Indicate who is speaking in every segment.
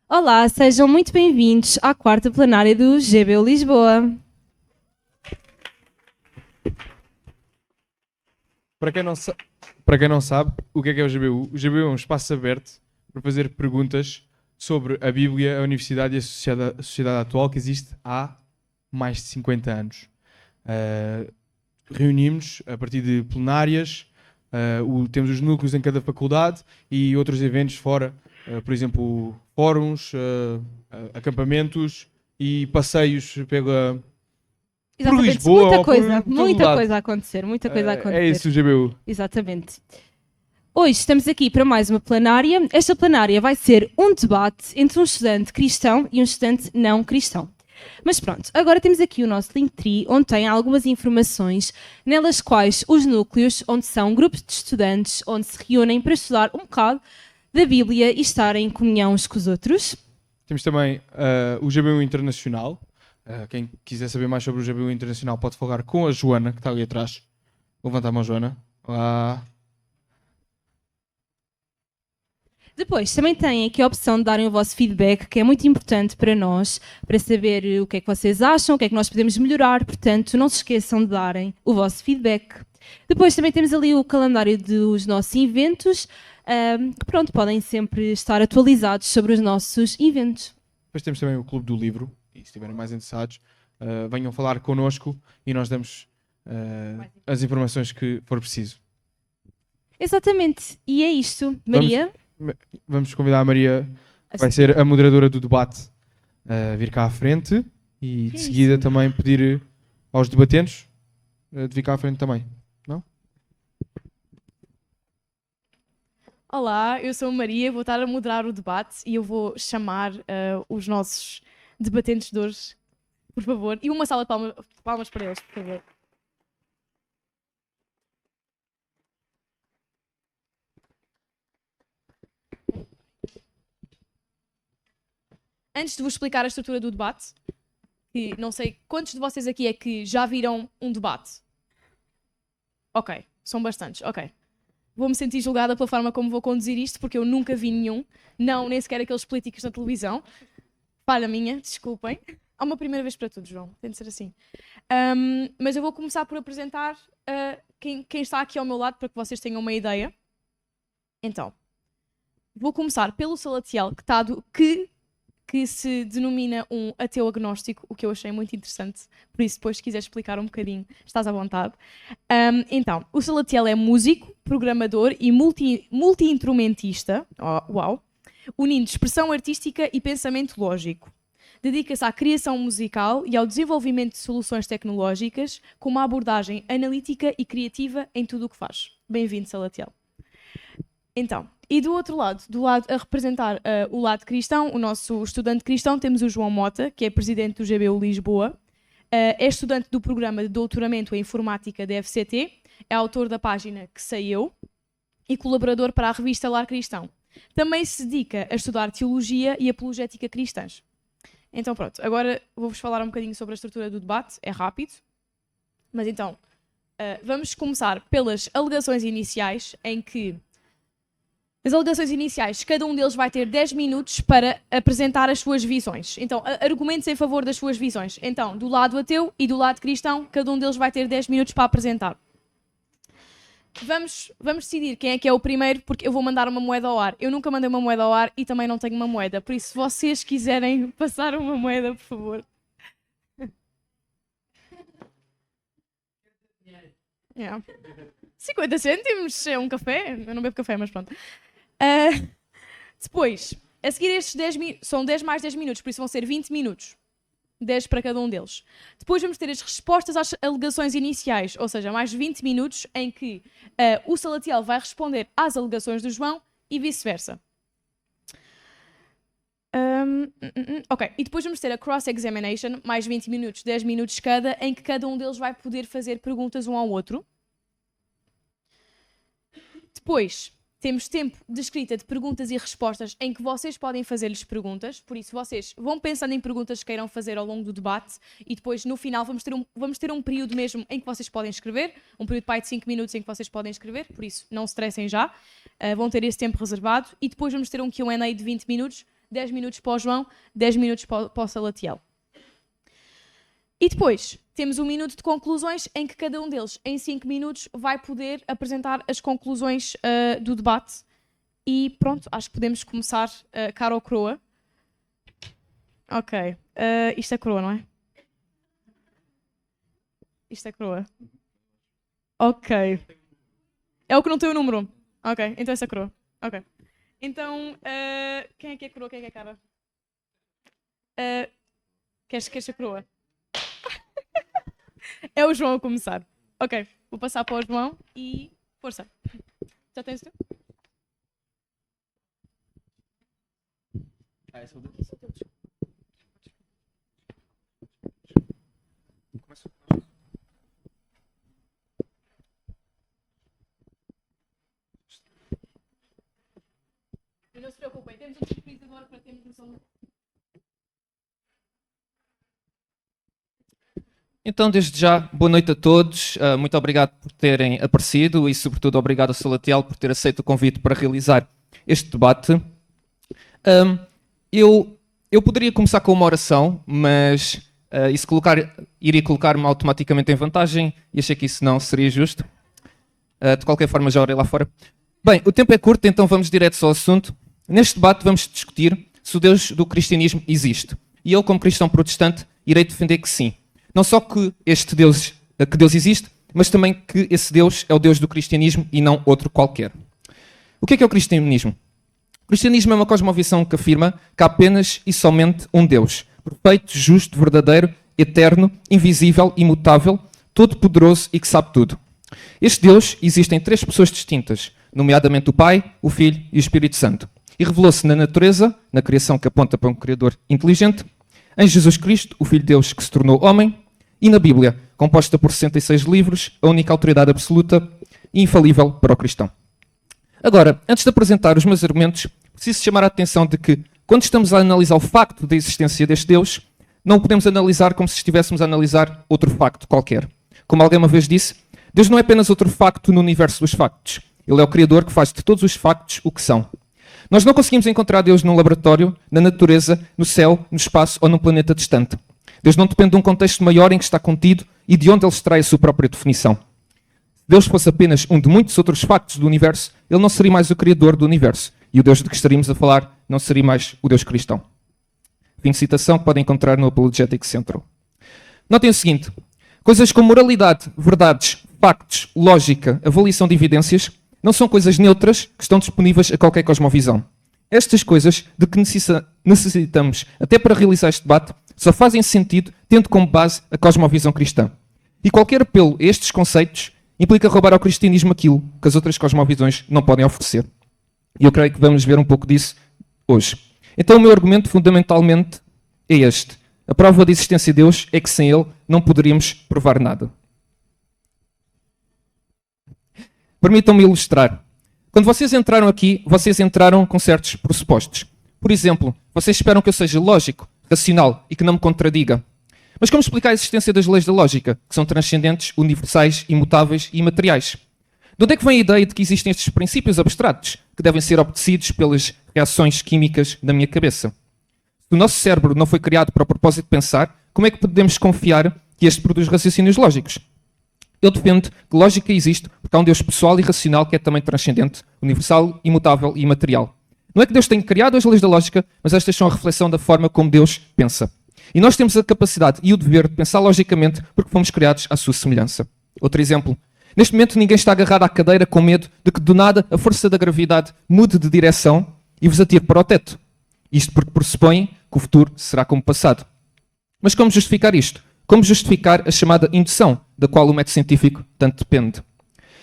Speaker 1: Olá, sejam muito bem-vindos à quarta plenária do GBU Lisboa.
Speaker 2: Para quem não sabe, o que é o GBU? O GBU é um espaço aberto para fazer perguntas sobre a Bíblia, a Universidade e a sociedade atual que existe há mais de 50 anos. Reunimos a partir de plenárias, temos os núcleos em cada faculdade e outros eventos fora, por exemplo, fóruns, acampamentos e passeios por
Speaker 1: Exatamente,
Speaker 2: Lisboa
Speaker 1: muita
Speaker 2: ou
Speaker 1: coisa,
Speaker 2: por todo
Speaker 1: muita
Speaker 2: lado.
Speaker 1: coisa a acontecer, muita coisa a acontecer.
Speaker 2: É isso o GBU.
Speaker 1: Exatamente. Hoje estamos aqui para mais uma plenária. Esta plenária vai ser um debate entre um estudante cristão e um estudante não cristão. Mas pronto, agora temos aqui o nosso Linktree, onde tem algumas informações, nelas quais os núcleos, onde são grupos de estudantes, onde se reúnem para estudar um bocado da Bíblia e estar em comunhão uns com os outros.
Speaker 2: Temos também o GBU Internacional. Quem quiser saber mais sobre o GBU Internacional pode falar com a Joana, que está ali atrás. Levanta a mão, Joana. Olá.
Speaker 1: Depois, também têm aqui a opção de darem o vosso feedback, que é muito importante para nós, para saber o que é que vocês acham, o que é que nós podemos melhorar. Portanto, não se esqueçam de darem o vosso feedback. Depois também temos ali o calendário dos nossos eventos, que pronto, podem sempre estar atualizados sobre os nossos eventos.
Speaker 2: Depois temos também o Clube do Livro. E se estiverem mais interessados, venham falar connosco e nós damos as informações que for preciso.
Speaker 1: Exatamente. E é isto. Maria?
Speaker 2: Vamos convidar a Maria, que vai ser a moderadora do debate, a vir cá à frente e de seguida também pedir aos debatentes de vir cá à frente também. Não?
Speaker 3: Olá, eu sou a Maria, vou estar a moderar o debate e eu vou chamar os nossos debatentes de hoje, por favor. E uma salva de palmas para eles, por favor. Antes de vos explicar a estrutura do debate, que não sei quantos de vocês aqui é que já viram um debate. Ok, são bastantes, ok. Vou-me sentir julgada pela forma como vou conduzir isto, porque eu nunca vi nenhum, não, nem sequer aqueles políticos na televisão. Falha minha, desculpem. Há uma primeira vez para tudo, João, tem de ser assim. Mas eu vou começar por apresentar quem está aqui ao meu lado, para que vocês tenham uma ideia. Então, vou começar pelo Salatiel, que se denomina um ateu agnóstico, o que eu achei muito interessante. Por isso, depois, se quiseres explicar um bocadinho, estás à vontade. Então, o Salatiel é músico, programador e multi-instrumentista, uau, unindo expressão artística e pensamento lógico. Dedica-se à criação musical e ao desenvolvimento de soluções tecnológicas com uma abordagem analítica e criativa em tudo o que faz. Bem-vindo, Salatiel. Então, e do outro lado, a representar o lado cristão, o nosso estudante cristão, temos o João Mota, que é presidente do GBU Lisboa, é estudante do programa de doutoramento em informática da FCT, é autor da página Que Sei Eu e colaborador para a revista Lar Cristão. Também se dedica a estudar teologia e apologética cristãs. Então pronto, agora vou-vos falar um bocadinho sobre a estrutura do debate, é rápido. Mas então, vamos começar pelas alegações iniciais, em que as alegações iniciais, cada um deles vai ter 10 minutos para apresentar as suas visões. Então, argumentos em favor das suas visões. Então, do lado ateu e do lado cristão, cada um deles vai ter 10 minutos para apresentar. Vamos decidir quem é o primeiro, porque eu vou mandar uma moeda ao ar. Eu nunca mandei uma moeda ao ar e também não tenho uma moeda. Por isso, se vocês quiserem passar uma moeda, por favor. Yeah. 50 cêntimos é um café? Eu não bebo café, mas pronto. Depois, a seguir estes 10 são 10 mais 10 minutos, por isso vão ser 20 minutos. 10 para cada um deles. Depois vamos ter as respostas às alegações iniciais, ou seja, mais 20 minutos em que o Salatiel vai responder às alegações do João e vice-versa. Ok, e depois vamos ter a cross-examination, mais 20 minutos, 10 minutos cada, em que cada um deles vai poder fazer perguntas um ao outro. Depois, temos tempo de escrita de perguntas e respostas em que vocês podem fazer-lhes perguntas, por isso vocês vão pensando em perguntas que queiram fazer ao longo do debate e depois no final vamos ter um período mesmo em que vocês podem escrever, um período de 5 minutos em que vocês podem escrever, por isso não se estressem já, vão ter esse tempo reservado e depois vamos ter um Q&A de 20 minutos 10 minutos para o João, 10 minutos para o Salatiel. E depois temos um minuto de conclusões em que cada um deles, em 5 minutos, vai poder apresentar as conclusões do debate. E pronto, acho que podemos começar cara ou croa. Ok. Isto é croa, não é? Isto é croa. Ok. É o que não tem o número. Ok, então essa é croa. Ok. Então, quem é que é croa? Quem é que é cara? Queres ser croa? É o João a começar. Ok, vou passar para o João e força. Já tens o teu? Não se preocupem, temos um surpresa agora para termos noção.
Speaker 4: Então, desde já, boa noite a todos. Muito obrigado por terem aparecido e, sobretudo, obrigado ao Salatiel por ter aceito o convite para realizar este debate. Eu poderia começar com uma oração, mas isso iria colocar-me automaticamente em vantagem e achei que isso não seria justo. De qualquer forma, já orei lá fora. Bem, o tempo é curto, então vamos direto ao assunto. Neste debate vamos discutir se o Deus do cristianismo existe. E eu, como cristão protestante, irei defender que sim. Não só que Deus existe, mas também que esse Deus é o Deus do cristianismo e não outro qualquer. O que é o cristianismo? O cristianismo é uma cosmovisão que afirma que há apenas e somente um Deus, perfeito, justo, verdadeiro, eterno, invisível, imutável, todo-poderoso e que sabe tudo. Este Deus existe em 3 pessoas distintas, nomeadamente o Pai, o Filho e o Espírito Santo. E revelou-se na natureza, na criação que aponta para um Criador inteligente, em Jesus Cristo, o Filho de Deus que se tornou homem, e na Bíblia, composta por 66 livros, a única autoridade absoluta e infalível para o cristão. Agora, antes de apresentar os meus argumentos, preciso chamar a atenção de que, quando estamos a analisar o facto da existência deste Deus, não o podemos analisar como se estivéssemos a analisar outro facto qualquer. Como alguém uma vez disse, Deus não é apenas outro facto no universo dos factos. Ele é o Criador que faz de todos os factos o que são. Nós não conseguimos encontrar Deus num laboratório, na natureza, no céu, no espaço ou num planeta distante. Deus não depende de um contexto maior em que está contido e de onde ele extrai a sua própria definição. Se Deus fosse apenas um de muitos outros factos do universo, ele não seria mais o Criador do universo. E o Deus de que estaríamos a falar não seria mais o Deus cristão. Fim de citação que podem encontrar no Apologetics Central. Notem o seguinte. Coisas como moralidade, verdades, factos, lógica, avaliação de evidências não são coisas neutras que estão disponíveis a qualquer cosmovisão. Estas coisas de que necessitamos até para realizar este debate só fazem sentido tendo como base a cosmovisão cristã. E qualquer apelo a estes conceitos implica roubar ao cristianismo aquilo que as outras cosmovisões não podem oferecer. E eu creio que vamos ver um pouco disso hoje. Então o meu argumento fundamentalmente é este. A prova da existência de Deus é que sem ele não poderíamos provar nada. Permitam-me ilustrar. Quando vocês entraram aqui, vocês entraram com certos pressupostos. Por exemplo, vocês esperam que eu seja lógico, racional e que não me contradiga. Mas como explicar a existência das leis da lógica, que são transcendentes, universais, imutáveis e imateriais? De onde é que vem a ideia de que existem estes princípios abstratos que devem ser obedecidos pelas reações químicas da minha cabeça? Se o nosso cérebro não foi criado para o propósito de pensar, como é que podemos confiar que este produz raciocínios lógicos? Eu defendo que lógica existe porque há um Deus pessoal e racional que é também transcendente, universal, imutável e imaterial. Não é que Deus tenha criado as leis da lógica, mas estas são a reflexão da forma como Deus pensa. E nós temos a capacidade e o dever de pensar logicamente porque fomos criados à sua semelhança. Outro exemplo. Neste momento ninguém está agarrado à cadeira com medo de que do nada a força da gravidade mude de direção e vos atire para o teto. Isto porque pressupõe que o futuro será como o passado. Mas como justificar isto? Como justificar a chamada indução, da qual o método científico tanto depende?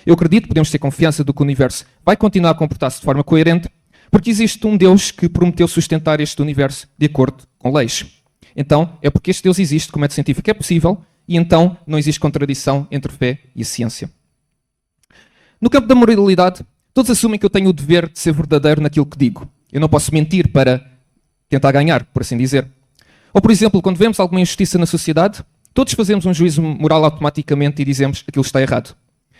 Speaker 4: Eu acredito que podemos ter confiança de que o universo vai continuar a comportar-se de forma coerente, porque existe um Deus que prometeu sustentar este universo de acordo com leis. Então, é porque este Deus existe que o método científico é possível, e então não existe contradição entre fé e a ciência. No campo da moralidade, todos assumem que eu tenho o dever de ser verdadeiro naquilo que digo. Eu não posso mentir para tentar ganhar, por assim dizer. Ou, por exemplo, quando vemos alguma injustiça na sociedade, todos fazemos um juízo moral automaticamente e dizemos que aquilo está errado.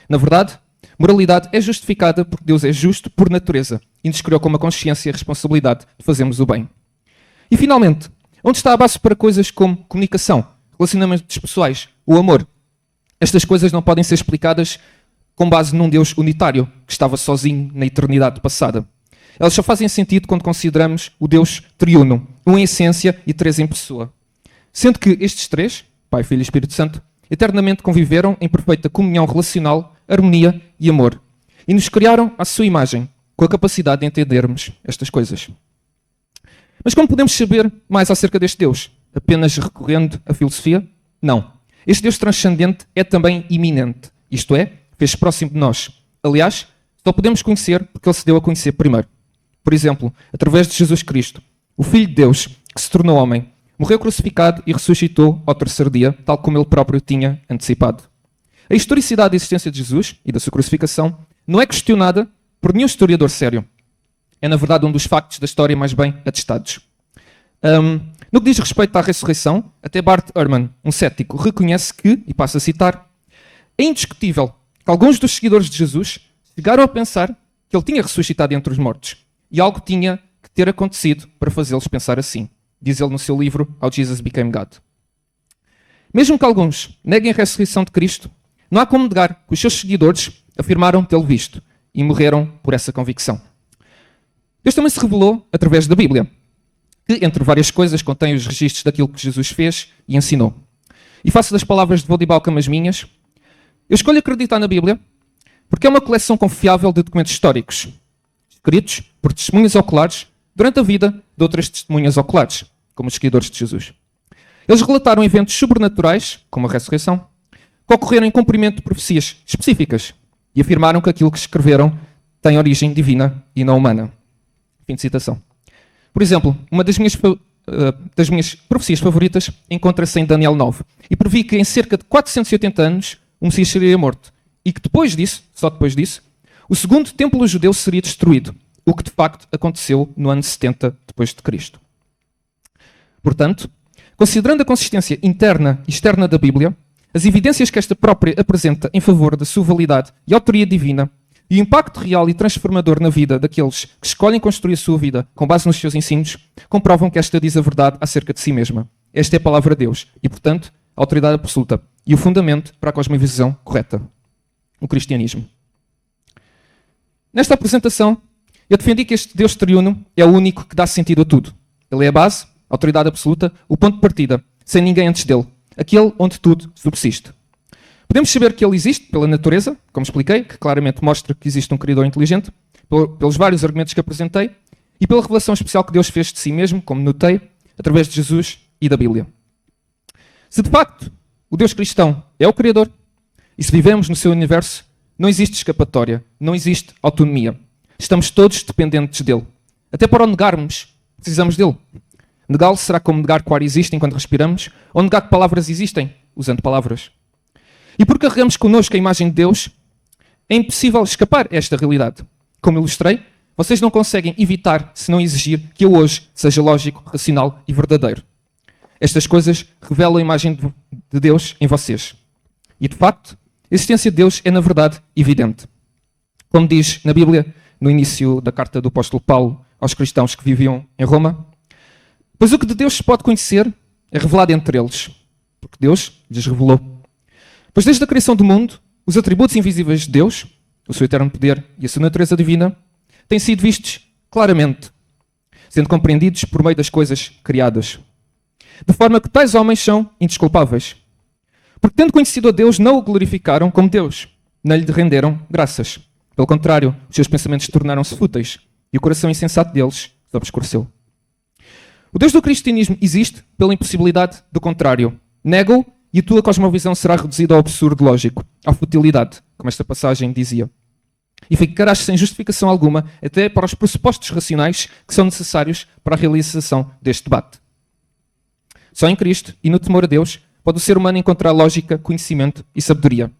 Speaker 4: Na verdade, moralidade é justificada porque Deus é justo por natureza e nos criou com uma consciência e a responsabilidade de fazermos o bem. E finalmente, onde está a base para coisas como comunicação, relacionamentos pessoais, o amor? Estas coisas não podem ser explicadas com base num Deus unitário, que estava sozinho na eternidade passada. Elas só fazem sentido quando consideramos o Deus triuno, um em essência e três em pessoa. Sendo que estes três, Pai, Filho e Espírito Santo, eternamente conviveram em perfeita comunhão relacional, harmonia e amor. E nos criaram à sua imagem, com a capacidade de entendermos estas coisas. Mas como podemos saber mais acerca deste Deus? Apenas recorrendo à filosofia? Não. Este Deus transcendente é também iminente, isto é, fez próximo de nós. Aliás, só podemos conhecer porque ele se deu a conhecer primeiro. Por exemplo, através de Jesus Cristo, o Filho de Deus, que se tornou homem, morreu crucificado e ressuscitou ao terceiro dia, tal como ele próprio tinha antecipado. A historicidade da existência de Jesus e da sua crucificação não é questionada por nenhum historiador sério. É, na verdade, um dos factos da história mais bem atestados. No que diz respeito à ressurreição, até Bart Ehrman, um cético, reconhece que, e passo a citar, é indiscutível que alguns dos seguidores de Jesus chegaram a pensar que ele tinha ressuscitado entre os mortos e algo tinha que ter acontecido para fazê-los pensar assim, diz ele no seu livro How Jesus Became God. Mesmo que alguns neguem a ressurreição de Cristo, não há como negar que os seus seguidores afirmaram tê-lo visto e morreram por essa convicção. Deus também se revelou através da Bíblia, que, entre várias coisas, contém os registros daquilo que Jesus fez e ensinou. E faço das palavras de Vodibaucam as minhas. Eu escolho acreditar na Bíblia porque é uma coleção confiável de documentos históricos, escritos por testemunhas oculares durante a vida de outras testemunhas oculares, como os seguidores de Jesus. Eles relataram eventos sobrenaturais, como a ressurreição, que ocorreram em cumprimento de profecias específicas e afirmaram que aquilo que escreveram tem origem divina e não humana. Fim de citação. Por exemplo, uma das minhas profecias favoritas encontra-se em Daniel 9 e previ que em cerca de 480 anos o Messias seria morto e que depois disso, só depois disso, o segundo templo judeu seria destruído, o que de facto aconteceu no ano 70 depois de Cristo. Portanto, considerando a consistência interna e externa da Bíblia, as evidências que esta própria apresenta em favor da sua validade e autoria divina, e o impacto real e transformador na vida daqueles que escolhem construir a sua vida com base nos seus ensinos, comprovam que esta diz a verdade acerca de si mesma. Esta é a palavra de Deus e, portanto, a autoridade absoluta e o fundamento para a cosmovisão correta, o cristianismo. Nesta apresentação, eu defendi que este Deus triuno é o único que dá sentido a tudo. Ele é a base, a autoridade absoluta, o ponto de partida, sem ninguém antes dele, aquele onde tudo subsiste. Podemos saber que ele existe pela natureza, como expliquei, que claramente mostra que existe um Criador inteligente, pelos vários argumentos que apresentei, e pela revelação especial que Deus fez de si mesmo, como notei, através de Jesus e da Bíblia. Se de facto o Deus cristão é o Criador, e se vivemos no seu universo, não existe escapatória, não existe autonomia. Estamos todos dependentes dele. Até para o negarmos, precisamos dele. Negá-lo será como negar que o ar existe enquanto respiramos, ou negar que palavras existem, usando palavras. E porque carregamos connosco a imagem de Deus, é impossível escapar a esta realidade. Como ilustrei, vocês não conseguem evitar se não exigir que eu hoje seja lógico, racional e verdadeiro. Estas coisas revelam a imagem de Deus em vocês. E de facto, a existência de Deus é na verdade evidente. Como diz na Bíblia, no início da carta do apóstolo Paulo aos cristãos que viviam em Roma, pois o que de Deus se pode conhecer é revelado entre eles, porque Deus lhes revelou. Pois desde a criação do mundo, os atributos invisíveis de Deus, o seu eterno poder e a sua natureza divina, têm sido vistos claramente, sendo compreendidos por meio das coisas criadas. De forma que tais homens são indesculpáveis. Porque tendo conhecido a Deus, não o glorificaram como Deus, nem lhe renderam graças. Pelo contrário, os seus pensamentos tornaram-se fúteis e o coração insensato deles se obscureceu. O Deus do cristianismo existe pela impossibilidade do contrário. Nega-o e a tua cosmovisão será reduzida ao absurdo lógico, à futilidade, como esta passagem dizia. E ficarás sem justificação alguma até para os pressupostos racionais que são necessários para a realização deste debate. Só em Cristo e no temor a Deus pode o ser humano encontrar lógica, conhecimento e sabedoria.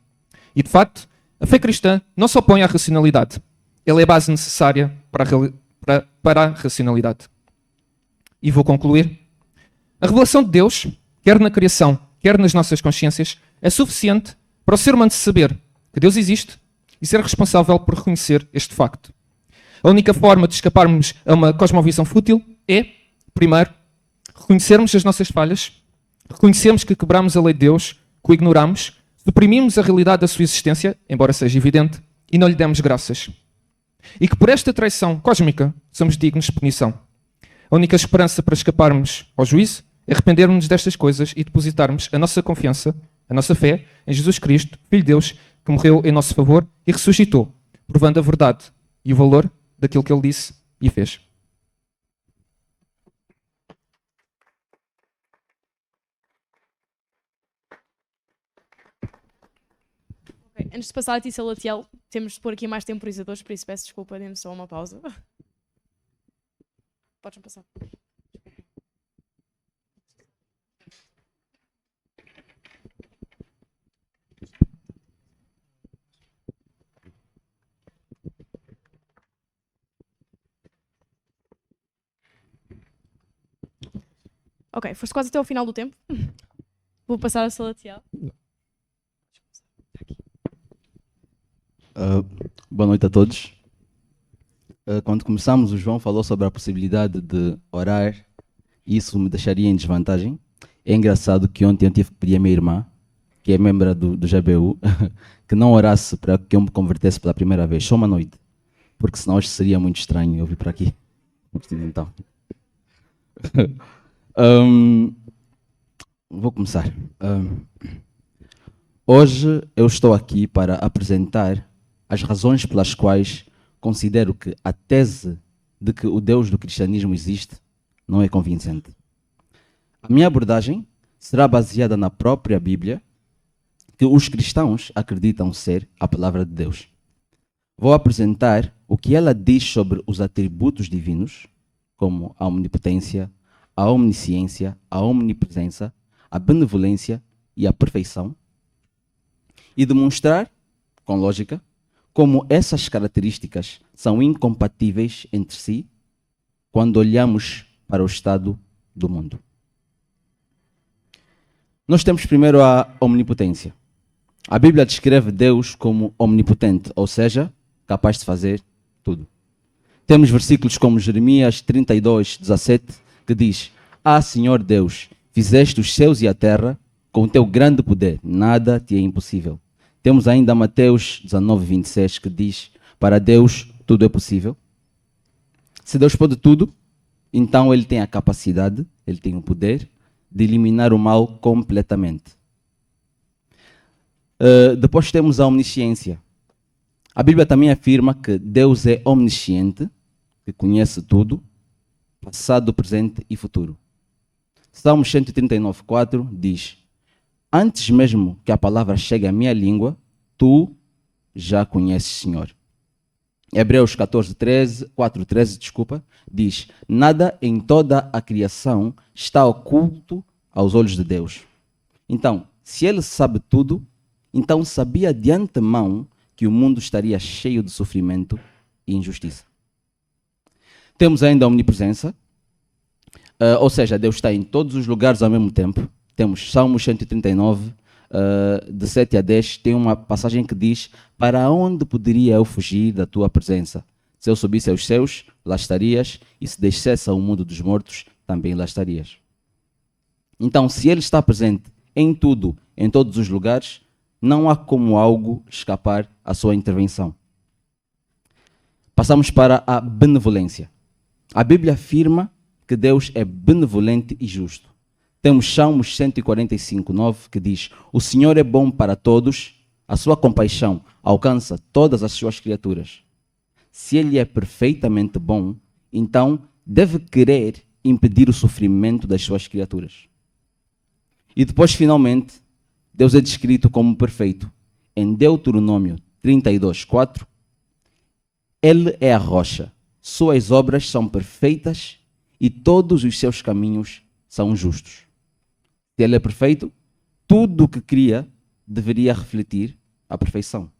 Speaker 4: E, de facto, a fé cristã não se opõe à racionalidade. Ela é a base necessária para a racionalidade. E vou concluir. A revelação de Deus, quer na criação, quer nas nossas consciências, é suficiente para o ser humano saber que Deus existe e ser responsável por reconhecer este facto. A única forma de escaparmos a uma cosmovisão fútil é, primeiro, reconhecermos as nossas falhas, reconhecermos que quebramos a lei de Deus, que o ignoramos, suprimimos a realidade da sua existência, embora seja evidente, e não lhe demos graças. E que por esta traição cósmica somos dignos de punição. A única esperança para escaparmos ao juízo é arrependermos destas coisas e depositarmos a nossa confiança, a nossa fé em Jesus Cristo, Filho de Deus, que morreu em nosso favor e ressuscitou, provando a verdade e o valor daquilo que ele disse e fez.
Speaker 3: Ok, antes de passar a ti, Salatiel, temos de pôr aqui mais temporizadores, por isso peço desculpa, dê-me só uma pausa. Podes-me passar. Ok, foste quase até ao final do tempo. Vou passar a Salatiel.
Speaker 5: Boa noite a todos. Quando começamos, o João falou sobre a possibilidade de orar e isso me deixaria em desvantagem. É engraçado que ontem eu tive que pedir a minha irmã, que é membro do GBU, que não orasse para que eu me convertesse pela primeira vez, só uma noite, porque senão hoje seria muito estranho eu vir para aqui. Então, vou começar. Hoje eu estou aqui para apresentar as razões pelas quais considero que a tese de que o Deus do cristianismo existe não é convincente. A minha abordagem será baseada na própria Bíblia, que os cristãos acreditam ser a palavra de Deus. Vou apresentar o que ela diz sobre os atributos divinos, como a onipotência, a omnisciência, a omnipresença, a benevolência e a perfeição, e demonstrar, com lógica, como essas características são incompatíveis entre si quando olhamos para o estado do mundo. Nós temos primeiro a omnipotência. A Bíblia descreve Deus como omnipotente, ou seja, capaz de fazer tudo. Temos versículos como Jeremias 32, 17, que diz: Ah, Senhor Deus, fizeste os céus e a terra com o teu grande poder, nada te é impossível. Temos ainda Mateus 19, 26, que diz: Para Deus tudo é possível. Se Deus pode tudo, então Ele tem a capacidade, Ele tem o poder de eliminar o mal completamente. Depois temos a omnisciência. A Bíblia também afirma que Deus é omnisciente, que conhece tudo, passado, presente e futuro. Salmos 139, 4 diz: Antes mesmo que a palavra chegue à minha língua, tu já conheces, Senhor. Hebreus 4:13, diz: Nada em toda a criação está oculto aos olhos de Deus. Então, se Ele sabe tudo, então sabia de antemão que o mundo estaria cheio de sofrimento e injustiça. Temos ainda a omnipresença, ou seja, Deus está em todos os lugares ao mesmo tempo. Temos Salmos 139, de 7 a 10, tem uma passagem que diz: Para onde poderia eu fugir da tua presença? Se eu subisse aos céus, lá estarias, e se descesse ao mundo dos mortos, também lá estarias. Então, se Ele está presente em tudo, em todos os lugares, não há como algo escapar à sua intervenção. Passamos para a benevolência. A Bíblia afirma que Deus é benevolente e justo. Temos Salmos 145, 9, que diz: O Senhor é bom para todos, a sua compaixão alcança todas as suas criaturas. Se Ele é perfeitamente bom, então deve querer impedir o sofrimento das suas criaturas. E depois, finalmente, Deus é descrito como perfeito. Em Deuteronômio 32, 4, Ele é a rocha, suas obras são perfeitas e todos os seus caminhos são justos. Se Ele é perfeito, tudo o que cria deveria refletir a perfeição.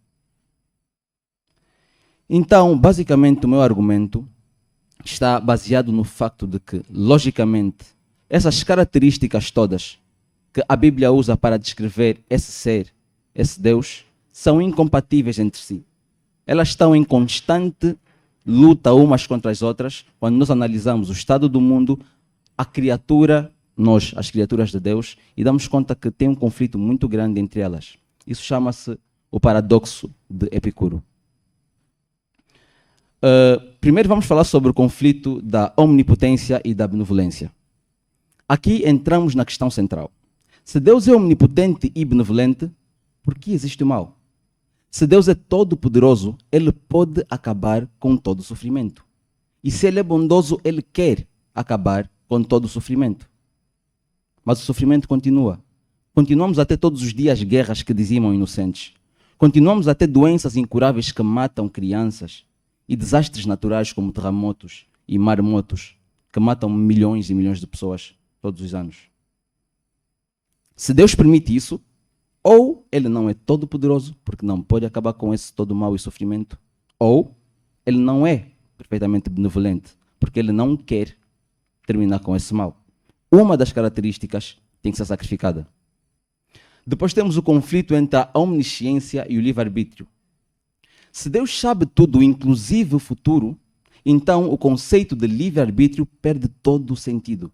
Speaker 5: Então, basicamente, o meu argumento está baseado no facto de que, logicamente, essas características todas que a Bíblia usa para descrever esse ser, esse Deus, são incompatíveis entre si. Elas estão em constante luta umas contra as outras. Quando nós analisamos o estado do mundo, a criatura, nós, as criaturas de Deus, e damos conta que tem um conflito muito grande entre elas. Isso chama-se o paradoxo de Epicuro. Primeiro vamos falar sobre o conflito da omnipotência e da benevolência. Aqui entramos na questão central. Se Deus é omnipotente e benevolente, por que existe o mal? Se Deus é todo-poderoso, Ele pode acabar com todo o sofrimento. E se Ele é bondoso, Ele quer acabar com todo o sofrimento. Mas o sofrimento continua. Continuamos a ter todos os dias guerras que dizimam inocentes. Continuamos a ter doenças incuráveis que matam crianças e desastres naturais como terremotos e maremotos que matam milhões e milhões de pessoas todos os anos. Se Deus permite isso, ou Ele não é todo-poderoso, porque não pode acabar com esse todo mal e sofrimento, ou Ele não é perfeitamente benevolente, porque Ele não quer terminar com esse mal. Uma das características tem que ser sacrificada. Depois temos o conflito entre a omnisciência e o livre-arbítrio. Se Deus sabe tudo, inclusive o futuro, então o conceito de livre-arbítrio perde todo o sentido.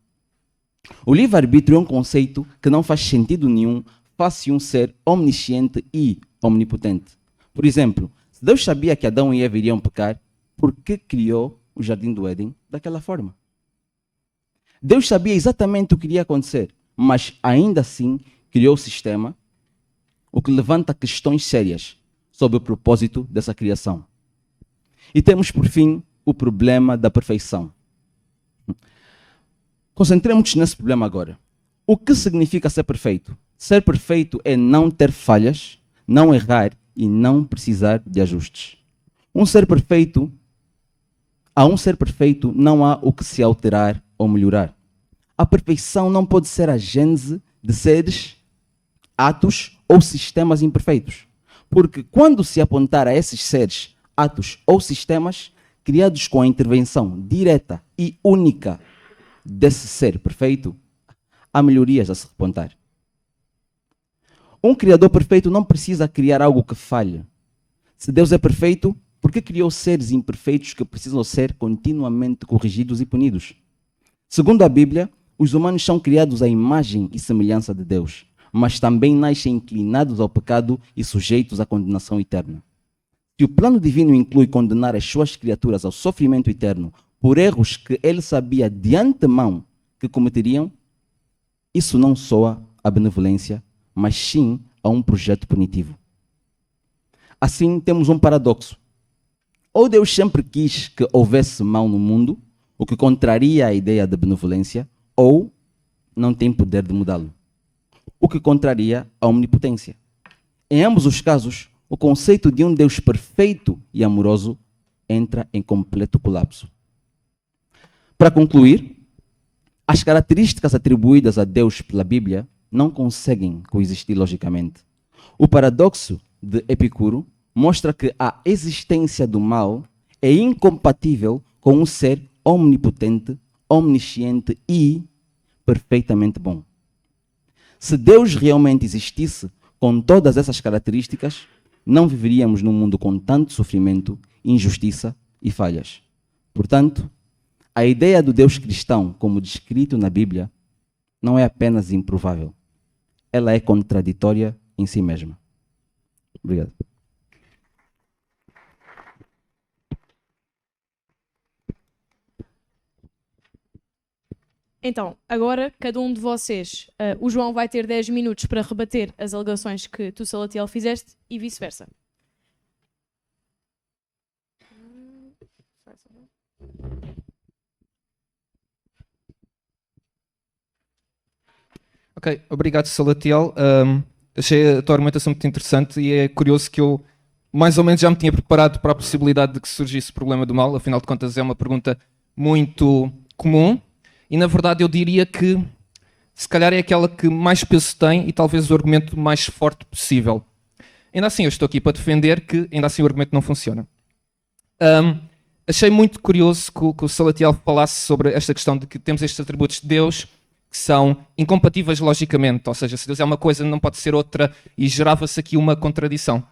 Speaker 5: O livre-arbítrio é um conceito que não faz sentido nenhum face um ser omnisciente e omnipotente. Por exemplo, se Deus sabia que Adão e Eva iriam pecar, por que criou o jardim do Éden daquela forma? Deus sabia exatamente o que iria acontecer, mas ainda assim criou o sistema, o que levanta questões sérias sobre o propósito dessa criação. E temos, por fim, o problema da perfeição. Concentremos-nos nesse problema agora. O que significa ser perfeito? Ser perfeito é não ter falhas, não errar e não precisar de ajustes. A um ser perfeito não há o que se alterar ou melhorar. A perfeição não pode ser a gênese de seres, atos ou sistemas imperfeitos. Porque quando se apontar a esses seres, atos ou sistemas criados com a intervenção direta e única desse ser perfeito, há melhorias a se apontar. Um criador perfeito não precisa criar algo que falhe. Se Deus é perfeito, por que criou seres imperfeitos que precisam ser continuamente corrigidos e punidos? Segundo a Bíblia, os humanos são criados à imagem e semelhança de Deus, mas também nascem inclinados ao pecado e sujeitos à condenação eterna. Se o plano divino inclui condenar as suas criaturas ao sofrimento eterno por erros que ele sabia de antemão que cometeriam, isso não soa a benevolência, mas sim a um projeto punitivo. Assim, temos um paradoxo. Ou Deus sempre quis que houvesse mal no mundo, o que contraria a ideia de benevolência, ou não tem poder de mudá-lo, o que contraria a omnipotência. Em ambos os casos, o conceito de um Deus perfeito e amoroso entra em completo colapso. Para concluir, as características atribuídas a Deus pela Bíblia não conseguem coexistir logicamente. O paradoxo de Epicuro mostra que a existência do mal é incompatível com um ser omnipotente, omnisciente e perfeitamente bom. Se Deus realmente existisse com todas essas características, não viveríamos num mundo com tanto sofrimento, injustiça e falhas. Portanto, a ideia do Deus cristão, como descrito na Bíblia, não é apenas improvável. Ela é contraditória em si mesma. Obrigado.
Speaker 3: Então, agora, cada um de vocês, o João vai ter 10 minutos para rebater as alegações que tu, Salatiel, fizeste e vice-versa.
Speaker 4: Ok, obrigado, Salatiel. Achei a tua argumentação muito interessante e é curioso que eu mais ou menos já me tinha preparado para a possibilidade de que surgisse o problema do mal. Afinal de contas, é uma pergunta muito comum e, na verdade, eu diria que se calhar é aquela que mais peso tem e talvez o argumento mais forte possível. Ainda assim, eu estou aqui para defender que ainda assim o argumento não funciona. Achei muito curioso que o Salatiel falasse sobre esta questão de que temos estes atributos de Deus que são incompatíveis logicamente, ou seja, se Deus é uma coisa não pode ser outra e gerava-se aqui uma contradição.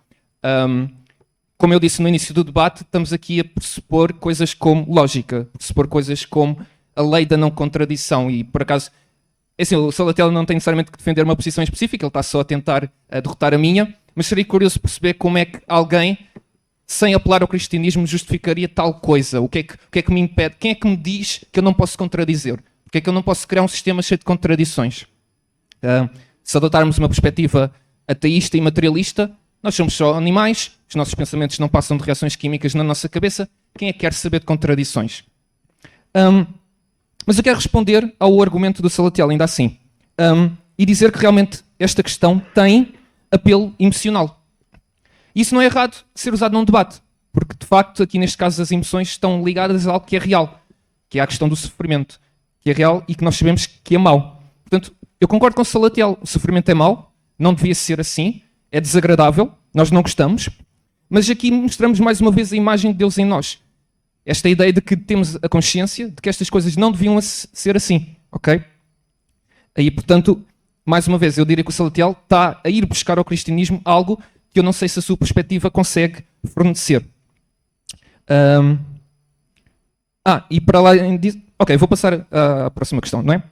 Speaker 4: Como eu disse no início do debate, estamos aqui a pressupor coisas como lógica, pressupor coisas como a lei da não contradição. E, por acaso, assim, o Salatiel não tem necessariamente que defender uma posição específica, ele está só a tentar derrotar a minha, mas seria curioso perceber como é que alguém, sem apelar ao cristianismo, justificaria tal coisa. O que é que me impede? Quem é que me diz que eu não posso contradizer? Porque é que eu não posso criar um sistema cheio de contradições? Se adotarmos uma perspectiva ateísta e materialista, nós somos só animais, os nossos pensamentos não passam de reações químicas na nossa cabeça. Quem é que quer saber de contradições? Mas eu quero responder ao argumento do Salatiel, ainda assim, e dizer que realmente esta questão tem apelo emocional. Isso não é errado ser usado num debate, porque de facto aqui neste caso as emoções estão ligadas a algo que é real, que é a questão do sofrimento, que é real e que nós sabemos que é mau. Portanto, eu concordo com o Salatiel, o sofrimento é mau, não devia ser assim, é desagradável, nós não gostamos, mas aqui mostramos mais uma vez a imagem de Deus em nós. Esta ideia de que temos a consciência de que estas coisas não deviam ser assim, ok? Aí, portanto, mais uma vez, eu diria que o Salatiel está a ir buscar ao cristianismo algo que eu não sei se a sua perspectiva consegue fornecer. E para lá disso... Ok, vou passar à próxima questão, não é?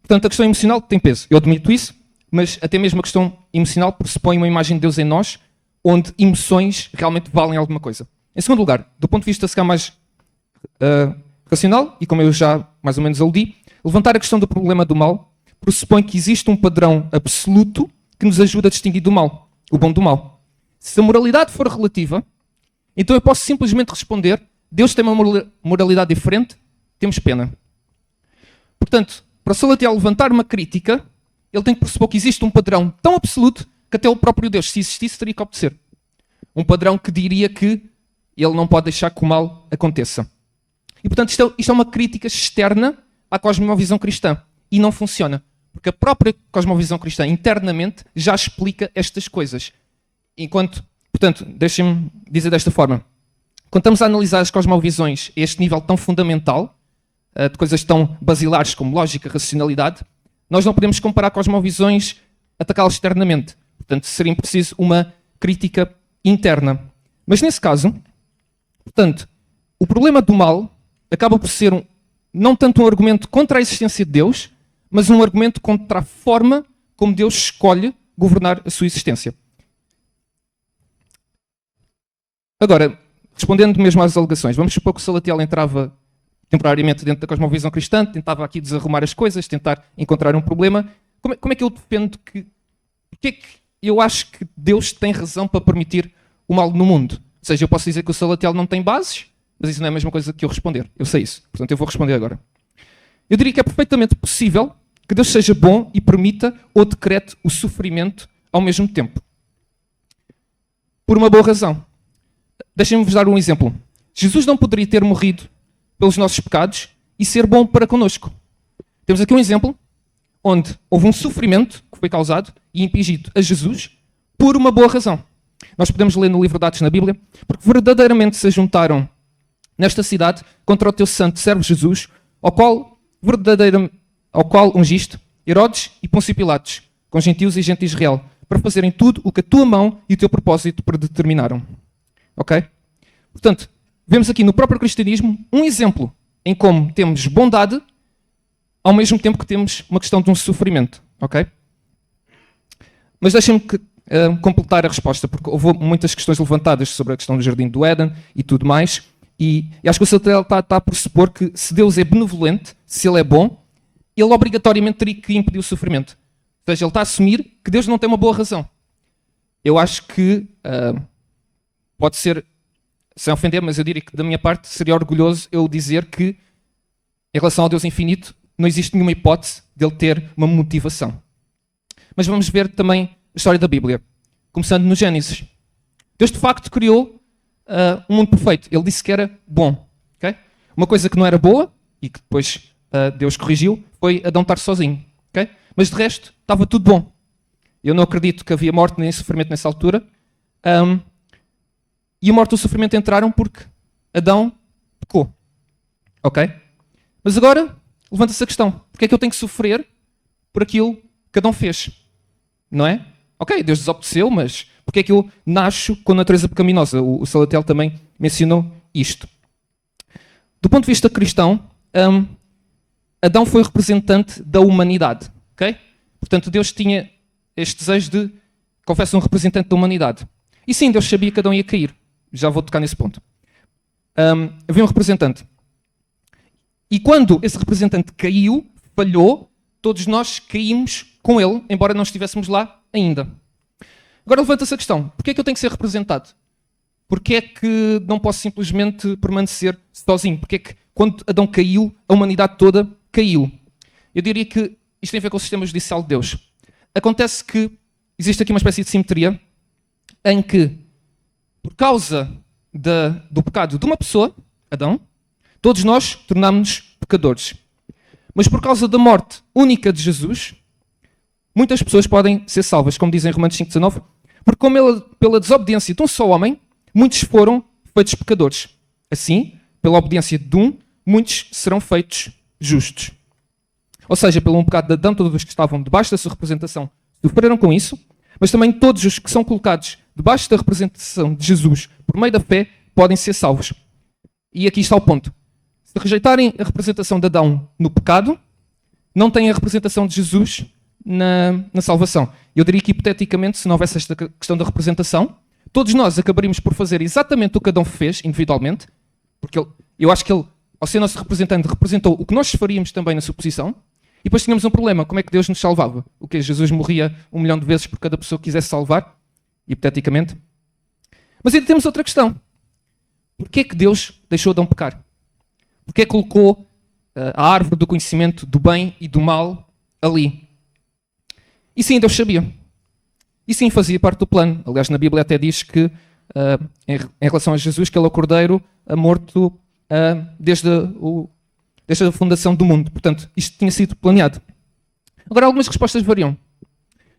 Speaker 4: Portanto, a questão emocional tem peso. Eu admito isso, mas até mesmo a questão emocional pressupõe uma imagem de Deus em nós, onde emoções realmente valem alguma coisa. Em segundo lugar, do ponto de vista se calhar mais racional, e como eu já mais ou menos aludi, levantar a questão do problema do mal pressupõe que existe um padrão absoluto que nos ajuda a distinguir do mal, o bom do mal. Se a moralidade for relativa, então eu posso simplesmente responder: Deus tem uma moralidade diferente, temos pena. Portanto, para o Salatiel levantar uma crítica, ele tem que pressupor que existe um padrão tão absoluto que até o próprio Deus, se existisse, teria que obedecer. Um padrão que diria que ele não pode deixar que o mal aconteça. E, portanto, isto é uma crítica externa à cosmovisão cristã. E não funciona. Porque a própria cosmovisão cristã, internamente, já explica estas coisas. Portanto, deixem-me dizer desta forma. Quando estamos a analisar as cosmovisões a este nível tão fundamental, de coisas tão basilares como lógica, racionalidade, nós não podemos comparar cosmovisões, atacá-las externamente. Portanto, seria preciso uma crítica interna. Mas nesse caso, portanto, o problema do mal acaba por ser não tanto um argumento contra a existência de Deus, mas um argumento contra a forma como Deus escolhe governar a sua existência. Agora, respondendo mesmo às alegações, vamos supor que o Salatiel entrava temporariamente dentro da cosmovisão cristã, tentava aqui desarrumar as coisas, tentar encontrar um problema. Como é que eu defendo que... Porque é que eu acho que Deus tem razão para permitir o mal no mundo? Ou seja, eu posso dizer que o Salatiel não tem bases, mas isso não é a mesma coisa que eu responder. Eu sei isso. Portanto, eu vou responder agora. Eu diria que é perfeitamente possível que Deus seja bom e permita ou decrete o sofrimento ao mesmo tempo. Por uma boa razão. Deixem-me-vos dar um exemplo. Jesus não poderia ter morrido pelos nossos pecados e ser bom para connosco. Temos aqui um exemplo onde houve um sofrimento que foi causado e impingido a Jesus por uma boa razão. Nós podemos ler no livro de Atos na Bíblia, porque verdadeiramente se juntaram nesta cidade contra o teu santo servo Jesus, ao qual ungiste Herodes e Pôncio Pilatos, com gentios e gente de Israel, para fazerem tudo o que a tua mão e o teu propósito predeterminaram. Ok? Portanto, vemos aqui no próprio cristianismo um exemplo em como temos bondade ao mesmo tempo que temos uma questão de um sofrimento. Ok? Mas deixem-me completar a resposta, porque houve muitas questões levantadas sobre a questão do Jardim do Éden e tudo mais, e acho que o Salatiel está a pressupor que se Deus é benevolente, se Ele é bom, Ele obrigatoriamente teria que impedir o sofrimento. Ou seja, Ele está a assumir que Deus não tem uma boa razão. Eu acho que pode ser, sem ofender, mas eu diria que da minha parte seria orgulhoso eu dizer que em relação ao Deus infinito não existe nenhuma hipótese de Ele ter uma motivação. Mas vamos ver também a história da Bíblia, começando no Gênesis. Deus de facto criou um mundo perfeito. Ele disse que era bom. Okay? Uma coisa que não era boa, e que depois Deus corrigiu, foi Adão estar sozinho. Okay? Mas de resto, estava tudo bom. Eu não acredito que havia morte nem sofrimento nessa altura. E a morte e o sofrimento entraram porque Adão pecou. Ok? Mas agora, levanta-se a questão. Porque é que eu tenho que sofrer por aquilo que Adão fez? Não é? Ok, Deus desobedeceu, mas porque é que eu nasço com a natureza pecaminosa? O Salatiel também mencionou isto. Do ponto de vista cristão, Adão foi o representante da humanidade, ok? Portanto, Deus tinha este desejo de que houvesse um representante da humanidade. E sim, Deus sabia que Adão ia cair. Já vou tocar nesse ponto. Havia um representante. E quando esse representante caiu, falhou, todos nós caímos com ele, embora não estivéssemos lá ainda. Agora levanta-se a questão, porquê é que eu tenho que ser representado? Porquê é que não posso simplesmente permanecer sozinho? Porquê é que quando Adão caiu, a humanidade toda caiu? Eu diria que isto tem a ver com o sistema judicial de Deus. Acontece que existe aqui uma espécie de simetria em que, por causa do pecado de uma pessoa, Adão, todos nós tornámos-nos pecadores. Mas por causa da morte única de Jesus, muitas pessoas podem ser salvas, como dizem Romanos 5,19, porque como pela desobediência de um só homem, muitos foram feitos pecadores. Assim, pela obediência de um, muitos serão feitos justos. Ou seja, pelo pecado de Adão, todos os que estavam debaixo da sua representação sofreram com isso, mas também todos os que são colocados debaixo da representação de Jesus, por meio da fé, podem ser salvos. E aqui está o ponto. Se rejeitarem a representação de Adão no pecado, não têm a representação de Jesus na salvação. Eu diria que, hipoteticamente, se não houvesse esta questão da representação, todos nós acabaríamos por fazer exatamente o que Adão fez, individualmente, porque eu acho que ele, ao ser nosso representante, representou o que nós faríamos também na sua posição, e depois tínhamos um problema, como é que Deus nos salvava? O que Jesus morria 1 milhão de vezes por cada pessoa que quisesse salvar, hipoteticamente. Mas ainda temos outra questão. Porquê é que Deus deixou Adão pecar? Porquê é que colocou a árvore do conhecimento do bem e do mal ali? E sim, Deus sabia. E sim, fazia parte do plano. Aliás, na Bíblia até diz que, em relação a Jesus, que ele é o cordeiro morto desde a fundação do mundo. Portanto, isto tinha sido planeado. Agora, algumas respostas variam.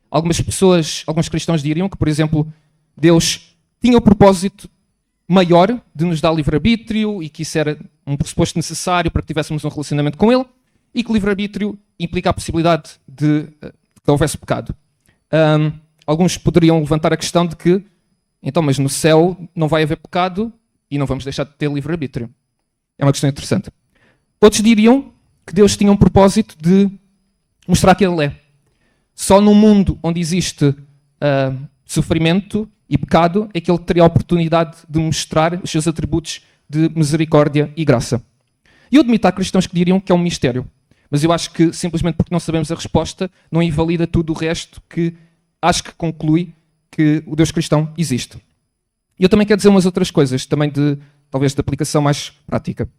Speaker 4: Algumas pessoas, alguns cristãos diriam que, por exemplo, Deus tinha o propósito maior de nos dar livre-arbítrio e que isso era um pressuposto necessário para que tivéssemos um relacionamento com Ele e que o livre-arbítrio implica a possibilidade de que houvesse pecado. Alguns poderiam levantar a questão de que, então, mas no céu não vai haver pecado e não vamos deixar de ter livre-arbítrio. É uma questão interessante. Outros diriam que Deus tinha um propósito de mostrar que Ele é. Só num mundo onde existe sofrimento e pecado é que Ele teria a oportunidade de mostrar os seus atributos de misericórdia e graça. E eu admito, há cristãos que diriam que é um mistério. Mas eu acho que, simplesmente porque não sabemos a resposta, não invalida tudo o resto que acho que conclui que o Deus cristão existe. E eu também quero dizer umas outras coisas, também talvez de aplicação mais prática.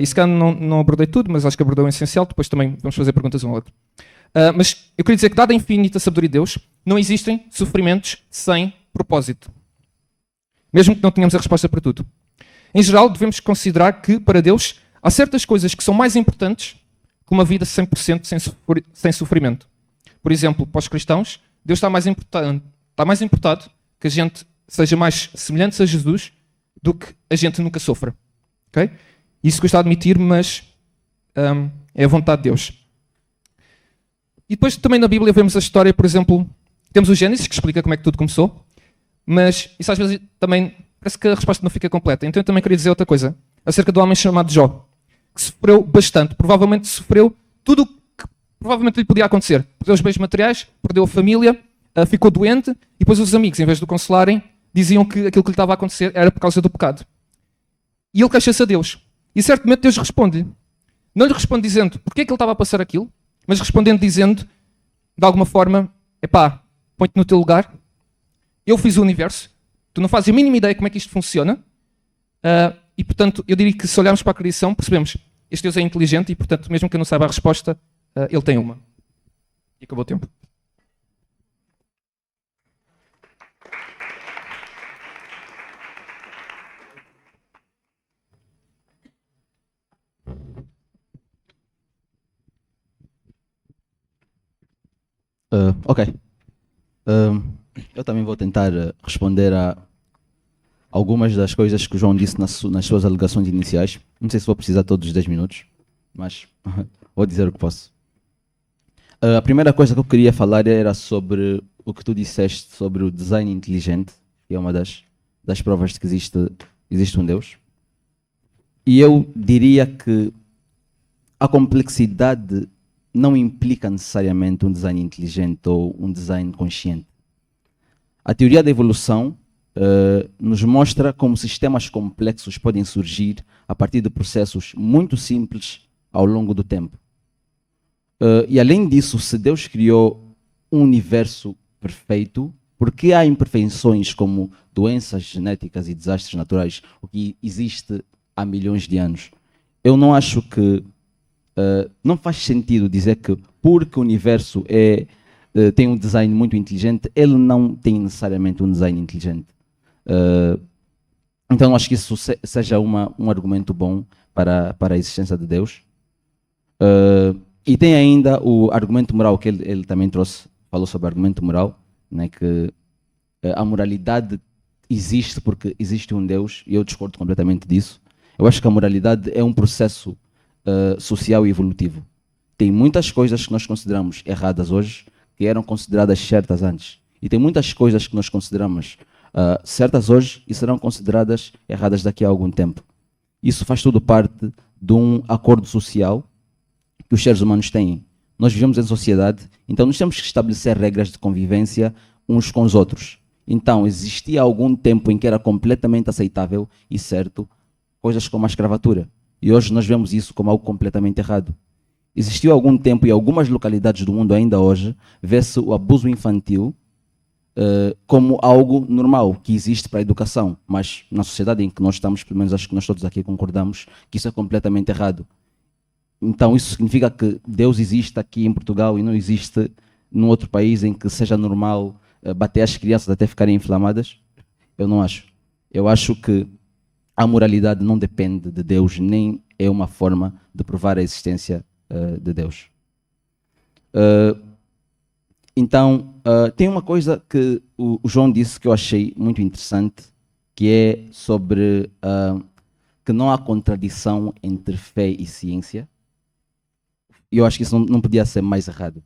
Speaker 4: E se calhar não abordei tudo, mas acho que abordei o essencial, depois também vamos fazer perguntas um ao outro. Mas eu queria dizer que, dada a infinita sabedoria de Deus, não existem sofrimentos sem propósito. Mesmo que não tenhamos a resposta para tudo. Em geral, devemos considerar que, para Deus, há certas coisas que são mais importantes que uma vida 100% sem sofrimento. Por exemplo, para os cristãos, Deus está mais importado que a gente seja mais semelhante a Jesus do que a gente nunca sofra. Okay? Isso custa admitir, mas é a vontade de Deus. E depois também na Bíblia vemos a história, por exemplo, temos o Gênesis, que explica como é que tudo começou, mas isso às vezes também parece que a resposta não fica completa. Então eu também queria dizer outra coisa, acerca do homem chamado Jó, que sofreu bastante, provavelmente sofreu tudo o que provavelmente lhe podia acontecer. Perdeu os bens materiais, perdeu a família, ficou doente, e depois os amigos, em vez de o consolarem, diziam que aquilo que lhe estava a acontecer era por causa do pecado. E ele queixa-se a Deus. E certamente Deus responde-lhe. Não lhe responde dizendo porque é que ele estava a passar aquilo, mas respondendo dizendo, de alguma forma, epá, põe-te no teu lugar, eu fiz o universo, tu não fazes a mínima ideia como é que isto funciona, e portanto, eu diria que se olharmos para a criação, percebemos, este Deus é inteligente e portanto, mesmo que eu não saiba a resposta, ele tem uma. E acabou o tempo.
Speaker 5: Ok. Eu também vou tentar responder a algumas das coisas que o João disse nas suas alegações iniciais. Não sei se vou precisar todos os 10 minutos, mas vou dizer o que posso. A primeira coisa que eu queria falar era sobre o que tu disseste sobre o design inteligente, que é uma das provas de que existe um Deus. E eu diria que a complexidade não implica necessariamente um design inteligente ou um design consciente. A teoria da evolução nos mostra como sistemas complexos podem surgir a partir de processos muito simples ao longo do tempo. E além disso, se Deus criou um universo perfeito, por que há imperfeições como doenças genéticas e desastres naturais, o que existe há milhões de anos? Eu não acho que não faz sentido dizer que porque o universo tem um design muito inteligente, ele não tem necessariamente um design inteligente. Então acho que isso seja um argumento bom para a existência de Deus. E tem ainda o argumento moral que ele também falou sobre o argumento moral, né, que a moralidade existe porque existe um Deus, e eu discordo completamente disso. Eu acho que a moralidade é um processo social e evolutivo. Tem muitas coisas que nós consideramos erradas hoje que eram consideradas certas antes. E tem muitas coisas que nós consideramos certas hoje e serão consideradas erradas daqui a algum tempo. Isso faz tudo parte de um acordo social que os seres humanos têm. Nós vivemos em sociedade, então nós temos que estabelecer regras de convivência uns com os outros. Então, existia algum tempo em que era completamente aceitável e certo coisas como a escravatura. E hoje nós vemos isso como algo completamente errado. Existiu algum tempo e algumas localidades do mundo ainda hoje vê-se o abuso infantil como algo normal, que existe para a educação. Mas na sociedade em que nós estamos, pelo menos acho que nós todos aqui concordamos, que isso é completamente errado. Então isso significa que Deus existe aqui em Portugal e não existe num outro país em que seja normal bater as crianças até ficarem inflamadas? Eu não acho. Eu acho que a moralidade não depende de Deus, nem é uma forma de provar a existência de Deus. Então, tem uma coisa que o João disse que eu achei muito interessante, que é sobre que não há contradição entre fé e ciência. E eu acho que isso não podia ser mais errado.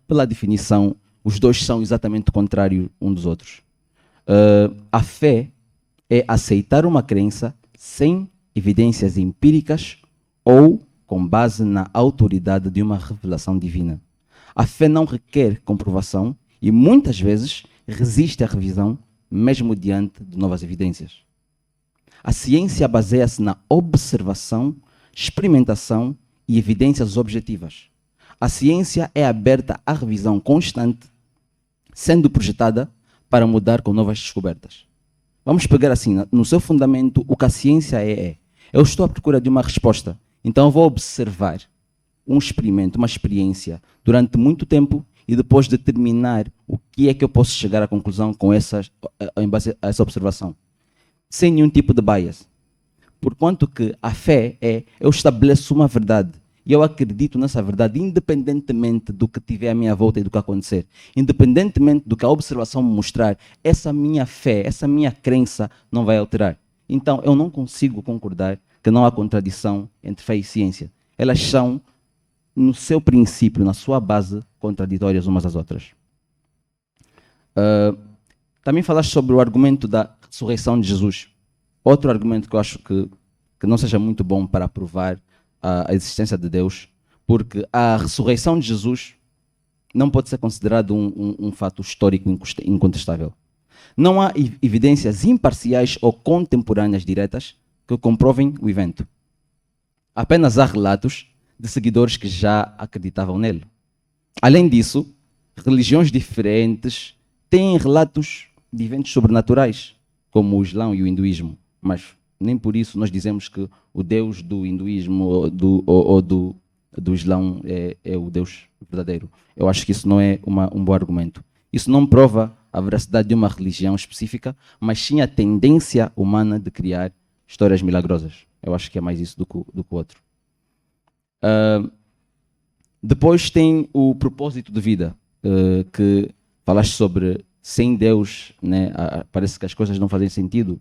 Speaker 5: Pela definição, os dois são exatamente contrários um dos outros. A fé é aceitar uma crença sem evidências empíricas ou com base na autoridade de uma revelação divina. A fé não requer comprovação e muitas vezes resiste à revisão, mesmo diante de novas evidências. A ciência baseia-se na observação, experimentação e evidências objetivas. A ciência é aberta à revisão constante, sendo projetada para mudar com novas descobertas. Vamos pegar assim, no seu fundamento, o que a ciência é. Eu estou à procura de uma resposta, então eu vou observar um experimento, uma experiência, durante muito tempo e depois determinar o que é que eu posso chegar à conclusão com em base a essa observação, sem nenhum tipo de bias. Porquanto que a fé eu estabeleço uma verdade e eu acredito nessa verdade independentemente do que tiver à minha volta e do que acontecer. Independentemente do que a observação me mostrar, essa minha fé, essa minha crença não vai alterar. Então eu não consigo concordar que não há contradição entre fé e ciência. Elas são, no seu princípio, na sua base, contraditórias umas às outras. Também falaste sobre o argumento da ressurreição de Jesus. Outro argumento que eu acho que não seja muito bom para provar a existência de Deus, porque a ressurreição de Jesus não pode ser considerado um fato histórico incontestável. Não há evidências imparciais ou contemporâneas diretas que comprovem o evento. Apenas há relatos de seguidores que já acreditavam nele. Além disso, religiões diferentes têm relatos de eventos sobrenaturais, como o Islão e o hinduísmo, mas nem por isso nós dizemos que o Deus do hinduísmo ou do Islão é o Deus verdadeiro. Eu acho que isso não é um bom argumento. Isso não prova a veracidade de uma religião específica, mas sim a tendência humana de criar histórias milagrosas. Eu acho que é mais isso do que o outro. Depois tem o propósito de vida, que falaste sobre sem Deus, né, parece que as coisas não fazem sentido.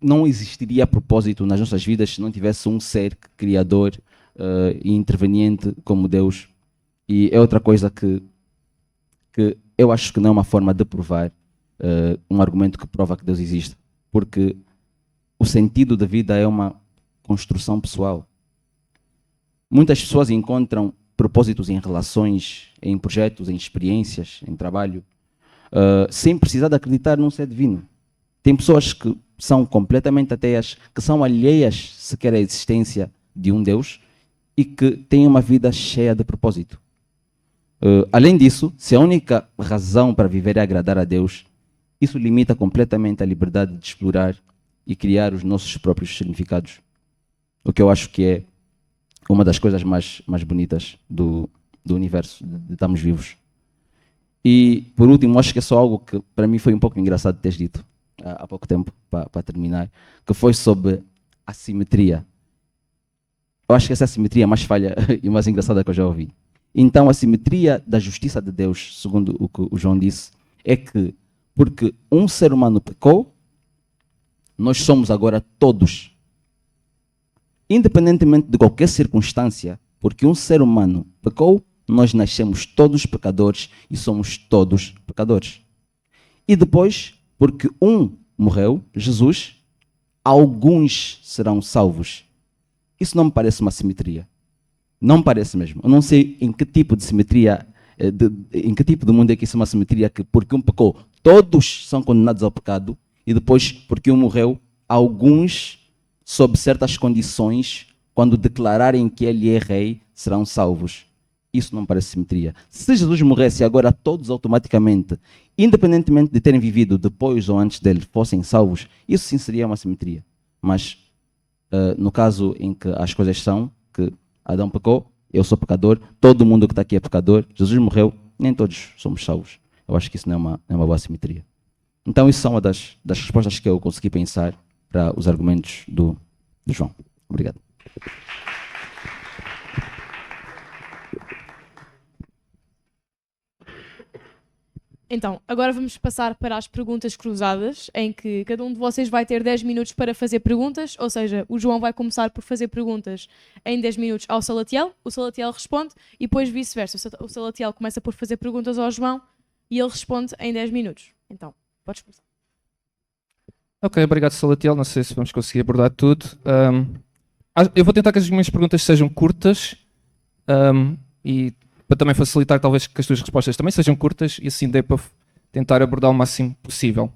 Speaker 5: Não existiria propósito nas nossas vidas se não tivesse um ser criador e interveniente como Deus. E é outra coisa que eu acho que não é uma forma de provar um argumento que prova que Deus existe, porque o sentido da vida é uma construção pessoal. Muitas pessoas encontram propósitos em relações, em projetos, em experiências, em trabalho, sem precisar de acreditar num ser divino. Tem pessoas que são completamente ateias, que são alheias sequer à existência de um Deus e que têm uma vida cheia de propósito. Além disso, se a única razão para viver é agradar a Deus, isso limita completamente a liberdade de explorar e criar os nossos próprios significados. O que eu acho que é uma das coisas mais bonitas do universo, de estarmos vivos. E, por último, acho que é só algo que para mim foi um pouco engraçado de teres dito há pouco tempo, para terminar, que foi sobre a simetria. Eu acho que essa é a simetria mais falha e mais engraçada que eu já ouvi. Então, a simetria da justiça de Deus, segundo o que o João disse, é que, porque um ser humano pecou, nós somos agora todos, independentemente de qualquer circunstância, porque um ser humano pecou, nós nascemos todos pecadores e somos todos pecadores. E depois, porque um morreu, Jesus, alguns serão salvos. Isso não me parece uma simetria. Não me parece mesmo. Eu não sei em que tipo de simetria, em que tipo de mundo é que isso é uma simetria, que porque um pecou, todos são condenados ao pecado, e depois, porque um morreu, alguns, sob certas condições, quando declararem que ele é rei, serão salvos. Isso não me parece simetria. Se Jesus morresse agora todos automaticamente, independentemente de terem vivido depois ou antes dele, fossem salvos, isso sim seria uma simetria. Mas no caso em que as coisas são que Adão pecou, eu sou pecador, todo mundo que está aqui é pecador, Jesus morreu, nem todos somos salvos. Eu acho que isso não é uma boa simetria. Então isso são uma das respostas que eu consegui pensar para os argumentos do João. Obrigado.
Speaker 3: Então, agora vamos passar para as perguntas cruzadas, em que cada um de vocês vai ter 10 minutos para fazer perguntas, ou seja, o João vai começar por fazer perguntas em 10 minutos ao Salatiel, o Salatiel responde e depois vice-versa. O Salatiel começa por fazer perguntas ao João e ele responde em 10 minutos. Então, podes começar.
Speaker 4: Ok, obrigado, Salatiel. Não sei se vamos conseguir abordar tudo. Eu vou tentar que as minhas perguntas sejam curtas e para também facilitar talvez que as tuas respostas também sejam curtas e assim dê para tentar abordar o máximo possível.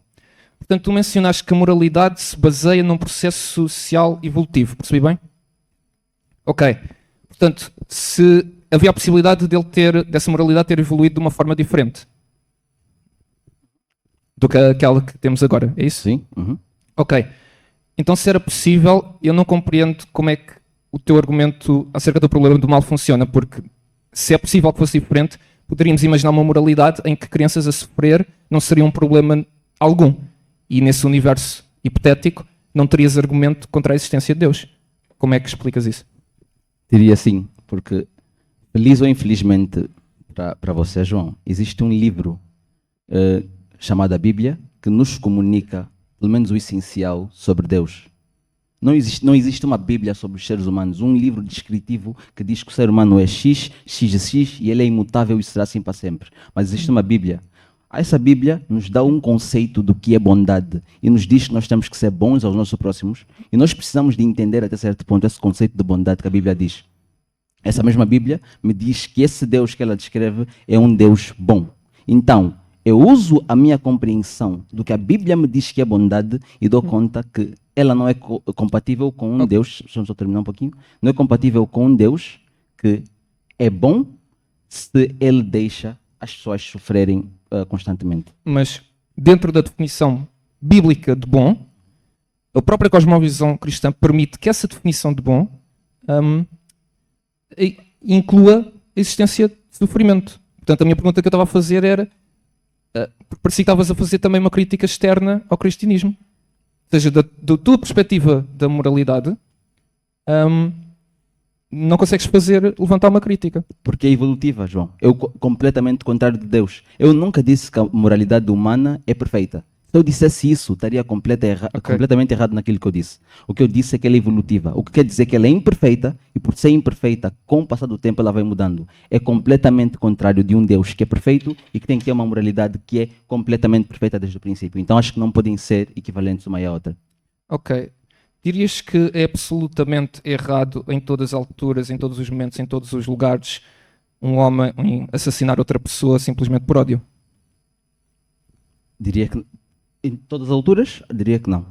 Speaker 4: Portanto, tu mencionaste que a moralidade se baseia num processo social evolutivo, percebi bem? Ok. Portanto, se havia a possibilidade dessa moralidade ter evoluído de uma forma diferente do que aquela que temos agora, é isso?
Speaker 5: Sim. Uhum.
Speaker 4: Ok. Então, se era possível, eu não compreendo como é que o teu argumento acerca do problema do mal funciona, porque se é possível que fosse diferente, poderíamos imaginar uma moralidade em que crianças a sofrer não seria um problema algum. E nesse universo hipotético, não terias argumento contra a existência de Deus. Como é que explicas isso?
Speaker 5: Diria sim, porque feliz ou infelizmente para você, João, existe um livro chamado a Bíblia que nos comunica pelo menos o essencial sobre Deus. Não existe uma Bíblia sobre os seres humanos, um livro descritivo que diz que o ser humano é X, X e X e ele é imutável e será assim para sempre. Mas existe uma Bíblia. Essa Bíblia nos dá um conceito do que é bondade e nos diz que nós temos que ser bons aos nossos próximos e nós precisamos de entender até certo ponto esse conceito de bondade que a Bíblia diz. Essa mesma Bíblia me diz que esse Deus que ela descreve é um Deus bom. Então, eu uso a minha compreensão do que a Bíblia me diz que é bondade e dou conta que ela não é compatível com um Deus, deixa eu só terminar um pouquinho, não é compatível com um Deus que é bom se ele deixa as pessoas sofrerem constantemente.
Speaker 4: Mas dentro da definição bíblica de bom, a própria cosmovisão cristã permite que essa definição de bom inclua a existência de sofrimento. Portanto, a minha pergunta que eu estava a fazer era, parecia que estavas a fazer também uma crítica externa ao cristianismo. Ou seja, da tua perspectiva da moralidade, não consegues levantar uma crítica.
Speaker 5: Porque é evolutiva, João. Eu completamente contrário de Deus. Eu nunca disse que a moralidade humana é perfeita. Se eu dissesse isso, estaria completamente errado naquilo que eu disse. O que eu disse é que ela é evolutiva. O que quer dizer que ela é imperfeita e por ser imperfeita, com o passar do tempo ela vai mudando. É completamente contrário de um Deus que é perfeito e que tem que ter uma moralidade que é completamente perfeita desde o princípio. Então acho que não podem ser equivalentes uma à outra.
Speaker 4: Ok. Dirias que é absolutamente errado em todas as alturas, em todos os momentos, em todos os lugares, um homem assassinar outra pessoa simplesmente por ódio?
Speaker 5: Diria que em todas as alturas, diria que não.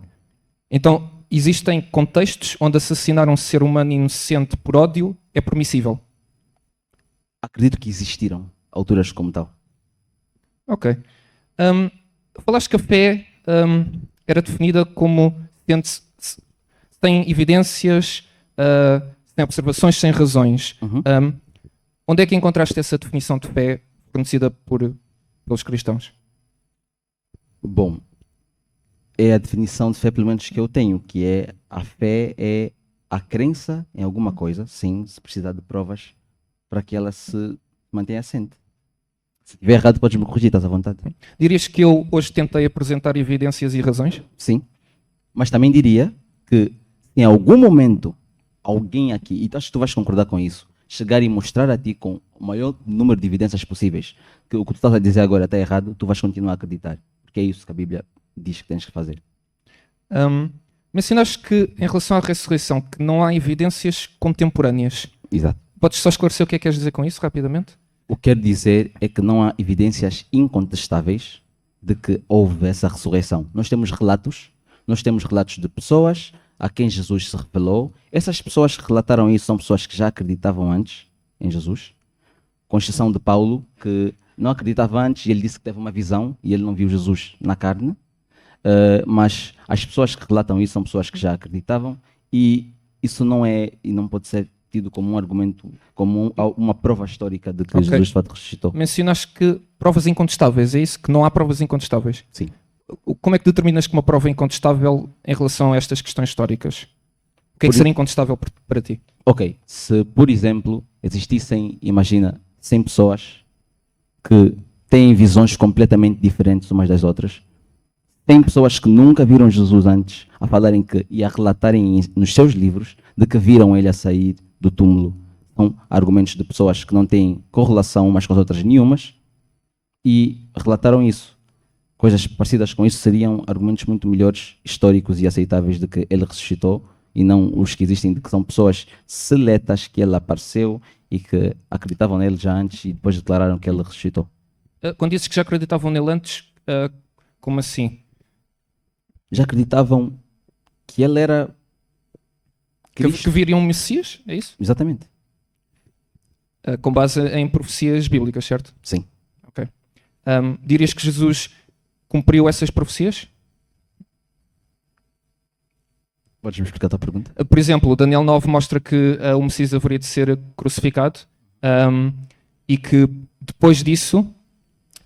Speaker 4: Então, existem contextos onde assassinar um ser humano inocente por ódio é permissível?
Speaker 5: Acredito que existiram alturas como tal.
Speaker 4: Ok. Falaste que a fé era definida como sem evidências, sem observações, sem razões.
Speaker 5: Uhum.
Speaker 4: Onde é que encontraste essa definição de fé fornecida pelos cristãos?
Speaker 5: Bom, é a definição de fé, pelo menos, que eu tenho, que é a fé é a crença em alguma coisa, sim, se precisar de provas, para que ela se mantenha assente. Se estiver errado, podes-me corrigir, estás à vontade.
Speaker 4: Dirias que eu hoje tentei apresentar evidências e razões?
Speaker 5: Sim. Mas também diria que em algum momento alguém aqui, e acho que tu vais concordar com isso, chegar e mostrar a ti com o maior número de evidências possíveis que o que tu estás a dizer agora está errado, tu vais continuar a acreditar. Porque é isso que a Bíblia diz que tens que fazer.
Speaker 4: Mencionaste que, em relação à ressurreição, que não há evidências contemporâneas.
Speaker 5: Exato.
Speaker 4: Podes só esclarecer o que é que queres dizer com isso, rapidamente?
Speaker 5: O que quero dizer é que não há evidências incontestáveis de que houve essa ressurreição. Nós temos relatos de pessoas a quem Jesus se revelou. Essas pessoas que relataram isso são pessoas que já acreditavam antes em Jesus, com exceção de Paulo, que não acreditava antes e ele disse que teve uma visão e ele não viu Jesus na carne. Mas as pessoas que relatam isso são pessoas que já acreditavam e isso não é e não pode ser tido como um argumento, como uma prova histórica de que Jesus de fato ressuscitou.
Speaker 4: Mencionaste que provas incontestáveis, é isso? Que não há provas incontestáveis?
Speaker 5: Sim.
Speaker 4: Como é que determinas que uma prova é incontestável em relação a estas questões históricas? O que é que seria incontestável para ti?
Speaker 5: Ok, se por exemplo existissem, imagina, 100 pessoas que têm visões completamente diferentes umas das outras, tem pessoas que nunca viram Jesus antes a falarem que e a relatarem nos seus livros de que viram ele a sair do túmulo. São argumentos de pessoas que não têm correlação umas com as outras nenhumas e relataram isso. Coisas parecidas com isso seriam argumentos muito melhores, históricos e aceitáveis de que ele ressuscitou e não os que existem de que são pessoas seletas que ele apareceu e que acreditavam nele já antes e depois declararam que ele ressuscitou.
Speaker 4: Quando dizes que já acreditavam nele antes, como assim?
Speaker 5: Já acreditavam que ele era Cristo.
Speaker 4: Que viriam um Messias, é isso?
Speaker 5: Exatamente.
Speaker 4: Com base em profecias bíblicas, certo?
Speaker 5: Sim.
Speaker 4: Ok. Dirias que Jesus cumpriu essas profecias?
Speaker 5: Podes-me explicar a tua pergunta?
Speaker 4: Por exemplo, o Daniel 9 mostra que o Messias haveria de ser crucificado e que depois disso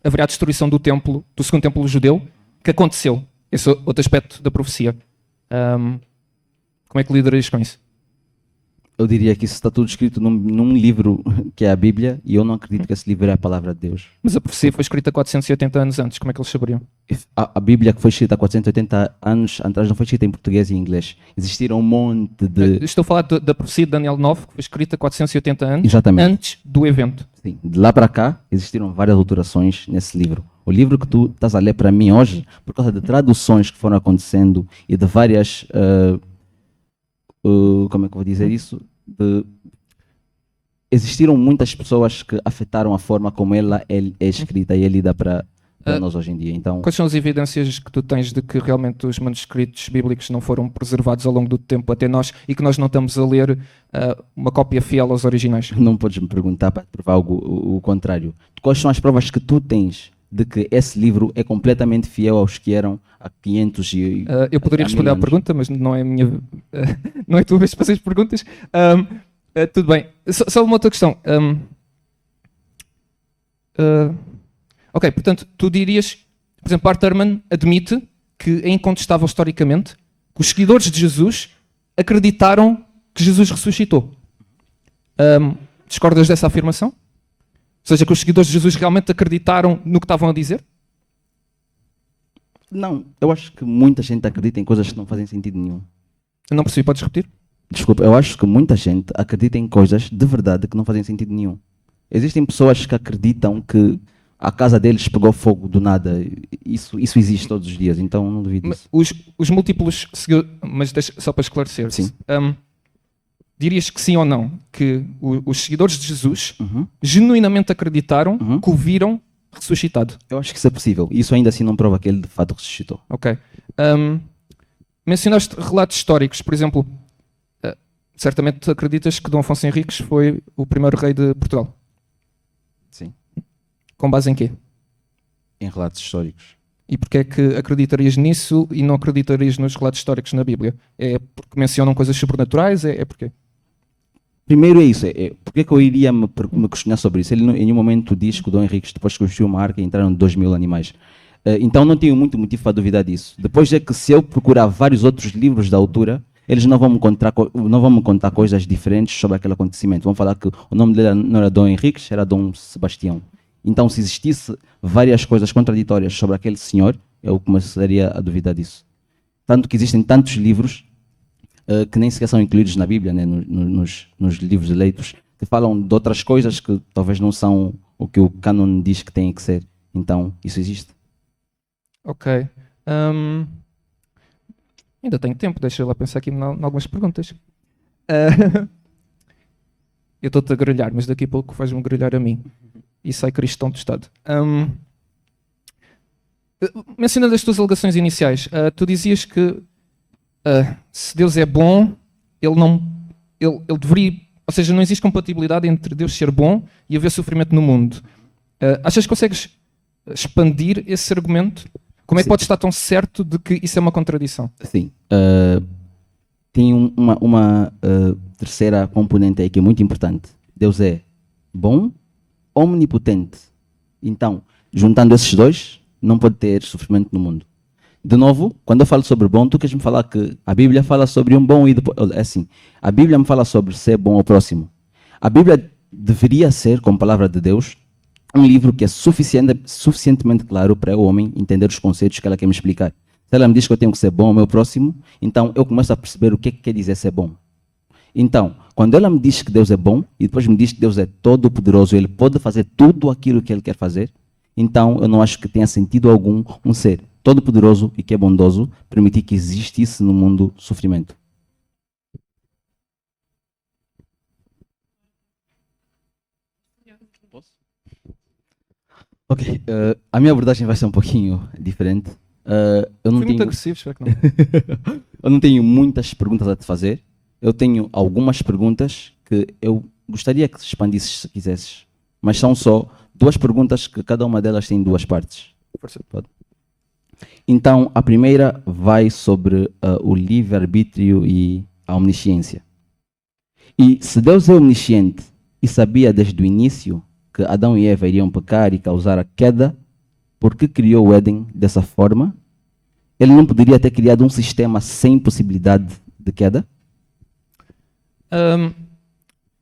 Speaker 4: haverá a destruição do templo, do segundo templo judeu, que aconteceu. Esse é outro aspecto da profecia. Como é que lidarias com isso?
Speaker 5: Eu diria que isso está tudo escrito num livro que é a Bíblia e eu não acredito que esse livro é a palavra de Deus.
Speaker 4: Mas a profecia foi escrita 480 anos antes, como é que eles saberiam?
Speaker 5: A Bíblia que foi escrita há 480 anos atrás não foi escrita em português e inglês. Existiram um monte de...
Speaker 4: Estou a falar da profecia de Daniel 9, que foi escrita 480 anos
Speaker 5: Exatamente.
Speaker 4: antes do evento.
Speaker 5: Sim. De lá para cá existiram várias alterações nesse livro. O livro que tu estás a ler para mim hoje, por causa de traduções que foram acontecendo e de várias... como é que eu vou dizer isso? Existiram muitas pessoas que afetaram a forma como ela é escrita e é lida para nós hoje em dia. Então,
Speaker 4: quais são as evidências que tu tens de que realmente os manuscritos bíblicos não foram preservados ao longo do tempo até nós e que nós não estamos a ler uma cópia fiel aos originais?
Speaker 5: não podes me perguntar para provar o contrário. Quais são as provas que tu tens de que esse livro é completamente fiel aos que eram há 500 e...
Speaker 4: eu poderia responder à pergunta, mas não é a minha... não é a tua vez de fazer as perguntas. Tudo bem. Só uma outra questão. Ok, portanto, tu dirias... Por exemplo, Bart Ehrman admite que é incontestável historicamente que os seguidores de Jesus acreditaram que Jesus ressuscitou. Discordas dessa afirmação? Ou seja, que os seguidores de Jesus realmente acreditaram no que estavam a dizer?
Speaker 5: Não, eu acho que muita gente acredita em coisas que não fazem sentido nenhum.
Speaker 4: Eu não percebi, podes repetir?
Speaker 5: Desculpa, eu acho que muita gente acredita em coisas de verdade que não fazem sentido nenhum. Existem pessoas que acreditam que a casa deles pegou fogo do nada. Isso existe todos os dias, então não duvido disso.
Speaker 4: Os múltiplos seguidores, mas só para esclarecer,
Speaker 5: Sim.
Speaker 4: Dirias que sim ou não, que os seguidores de Jesus
Speaker 5: Uhum.
Speaker 4: genuinamente acreditaram
Speaker 5: Uhum.
Speaker 4: que o viram ressuscitado?
Speaker 5: Eu acho que isso é possível. Isso ainda assim não prova que ele de fato ressuscitou.
Speaker 4: Ok. Mencionaste relatos históricos, por exemplo, certamente acreditas que Dom Afonso Henriques foi o primeiro rei de Portugal.
Speaker 5: Sim.
Speaker 4: Com base em quê?
Speaker 5: Em relatos históricos.
Speaker 4: E porquê é que acreditarias nisso e não acreditarias nos relatos históricos na Bíblia? É porque mencionam coisas sobrenaturais? É porquê?
Speaker 5: Primeiro é isso. Porque é que eu iria me questionar sobre isso? Ele em nenhum momento diz que o Dom Henriques, depois que construiu uma arca, entraram 2.000 animais. Então não tenho muito motivo para duvidar disso. Depois é que se eu procurar vários outros livros da altura, eles não vão me contar coisas diferentes sobre aquele acontecimento. Vão falar que o nome dele não era Dom Henriques, era Dom Sebastião. Então, se existisse várias coisas contraditórias sobre aquele senhor, eu começaria a duvidar disso. Tanto que existem tantos livros que nem sequer são incluídos na Bíblia, né, nos livros eleitos, que falam de outras coisas que talvez não são o que o cânon diz que tem que ser. Então, isso existe.
Speaker 4: Ok. Ainda tenho tempo, deixa eu lá pensar aqui em algumas perguntas. Eu estou-te a grelhar, mas daqui a pouco vais-me grelhar a mim. E sai cristão tostado. Mencionando as tuas alegações iniciais, tu dizias que se Deus é bom, ele deveria... Ou seja, não existe compatibilidade entre Deus ser bom e haver sofrimento no mundo. Achas que consegues expandir esse argumento? Como é que podes estar tão certo de que isso é uma contradição?
Speaker 5: Sim. Tem uma terceira componente aí que é muito importante. Deus é bom, omnipotente. Então, juntando esses dois, não pode ter sofrimento no mundo. De novo, quando eu falo sobre bom, tu queres me falar que a Bíblia fala sobre um bom e depois... Assim, a Bíblia me fala sobre ser bom ao próximo. A Bíblia deveria ser, como palavra de Deus, um livro que é suficientemente claro para o homem entender os conceitos que ela quer me explicar. Se ela me diz que eu tenho que ser bom ao meu próximo, então eu começo a perceber o que é que quer dizer ser bom. Então, quando ela me diz que Deus é bom, e depois me diz que Deus é todo-poderoso, ele pode fazer tudo aquilo que ele quer fazer, então eu não acho que tenha sentido algum um ser todo-poderoso e que é bondoso permitir que existisse no mundo sofrimento. Ok, a minha abordagem vai ser um pouquinho diferente. Eu não
Speaker 4: Fui muito
Speaker 5: tenho...
Speaker 4: agressivo, espero que não.
Speaker 5: Eu não tenho muitas perguntas a te fazer. Eu tenho algumas perguntas que eu gostaria que expandisses se quisesses. Mas são só 2 perguntas que cada uma delas tem 2 partes.
Speaker 4: Força.
Speaker 5: Pode? Então, a primeira vai sobre o livre-arbítrio e a omnisciência. E se Deus é omnisciente e sabia desde o início que Adão e Eva iriam pecar e causar a queda, por que criou o Éden dessa forma? Ele não poderia ter criado um sistema sem possibilidade de queda?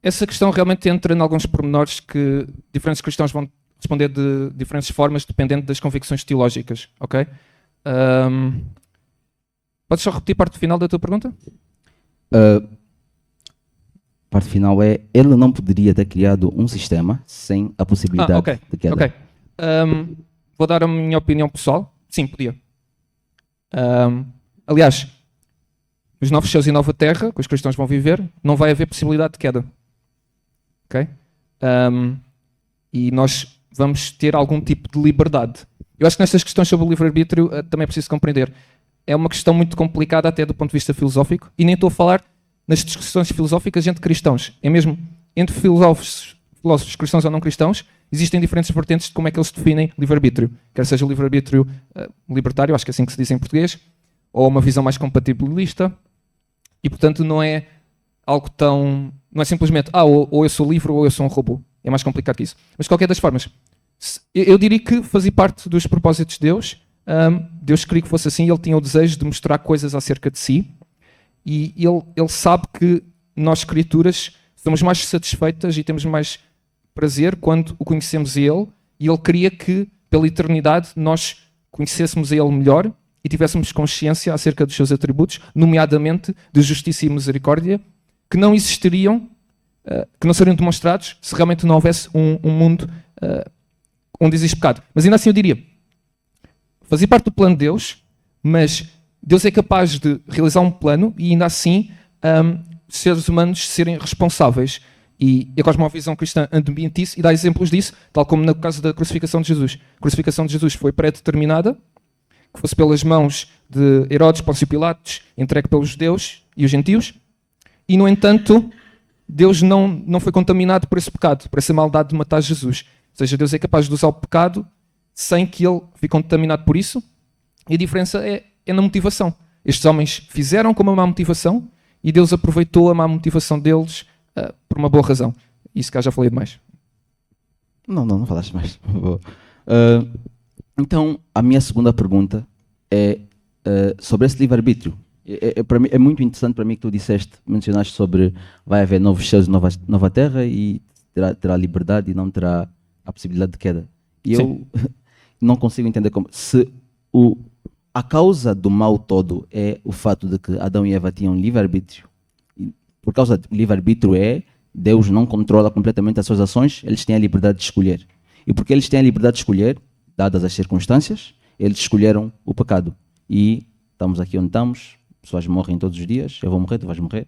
Speaker 4: Essa questão realmente entra em alguns pormenores que diferentes cristãos vão responder de diferentes formas, dependendo das convicções teológicas, ok? Podes só repetir a parte final da tua pergunta?
Speaker 5: A parte final é, ele não poderia ter criado um sistema sem a possibilidade
Speaker 4: ok,
Speaker 5: de queda.
Speaker 4: ok. Vou dar a minha opinião pessoal. Sim, podia. Aliás, nos novos céus e nova terra, que os cristãos vão viver, não vai haver possibilidade de queda. Ok? E nós vamos ter algum tipo de liberdade. Eu acho que nestas questões sobre o livre-arbítrio também é preciso compreender. É uma questão muito complicada até do ponto de vista filosófico, e nem estou a falar nas discussões filosóficas entre cristãos. É mesmo entre filósofos cristãos ou não cristãos, existem diferentes vertentes de como é que eles definem livre-arbítrio. Quer seja o livre-arbítrio libertário, acho que é assim que se diz em português, ou uma visão mais compatibilista, e portanto não é algo tão... Não é simplesmente, ou eu sou livre ou eu sou um robô. É mais complicado que isso. Mas de qualquer das formas, eu diria que fazia parte dos propósitos de Deus. Deus queria que fosse assim, ele tinha o desejo de mostrar coisas acerca de si, e ele sabe que nós, criaturas, somos mais satisfeitas e temos mais prazer quando o conhecemos a ele, e ele queria que, pela eternidade, nós conhecêssemos a ele melhor e tivéssemos consciência acerca dos seus atributos, nomeadamente de justiça e misericórdia, que não existiriam, que não seriam demonstrados se realmente não houvesse um mundo onde existe pecado. Mas ainda assim eu diria, fazer parte do plano de Deus, mas Deus é capaz de realizar um plano e ainda assim seres humanos serem responsáveis. E a cosmovisão cristã admite isso e dá exemplos disso, tal como no caso da crucificação de Jesus. A crucificação de Jesus foi pré-determinada, que fosse pelas mãos de Herodes, Pôncio Pilatos, entregue pelos judeus e os gentios, e no entanto, Deus não foi contaminado por esse pecado, por essa maldade de matar Jesus. Ou seja, Deus é capaz de usar o pecado sem que ele fique contaminado por isso, e a diferença é na motivação. Estes homens fizeram com uma má motivação e Deus aproveitou a má motivação deles por uma boa razão. Isso cá já falei demais.
Speaker 5: Não falaste mais. Então, a minha segunda pergunta é sobre esse livre-arbítrio. Para mim, é muito interessante para mim que tu mencionaste sobre vai haver novos céus e nova terra e terá liberdade e não terá a possibilidade de queda. E eu não consigo entender como... Se a causa do mal todo é o fato de que Adão e Eva tinham livre-arbítrio, por causa do livre-arbítrio Deus não controla completamente as suas ações, eles têm a liberdade de escolher. E porque eles têm a liberdade de escolher, dadas as circunstâncias, eles escolheram o pecado. E estamos aqui onde estamos, pessoas morrem todos os dias, eu vou morrer, tu vais morrer.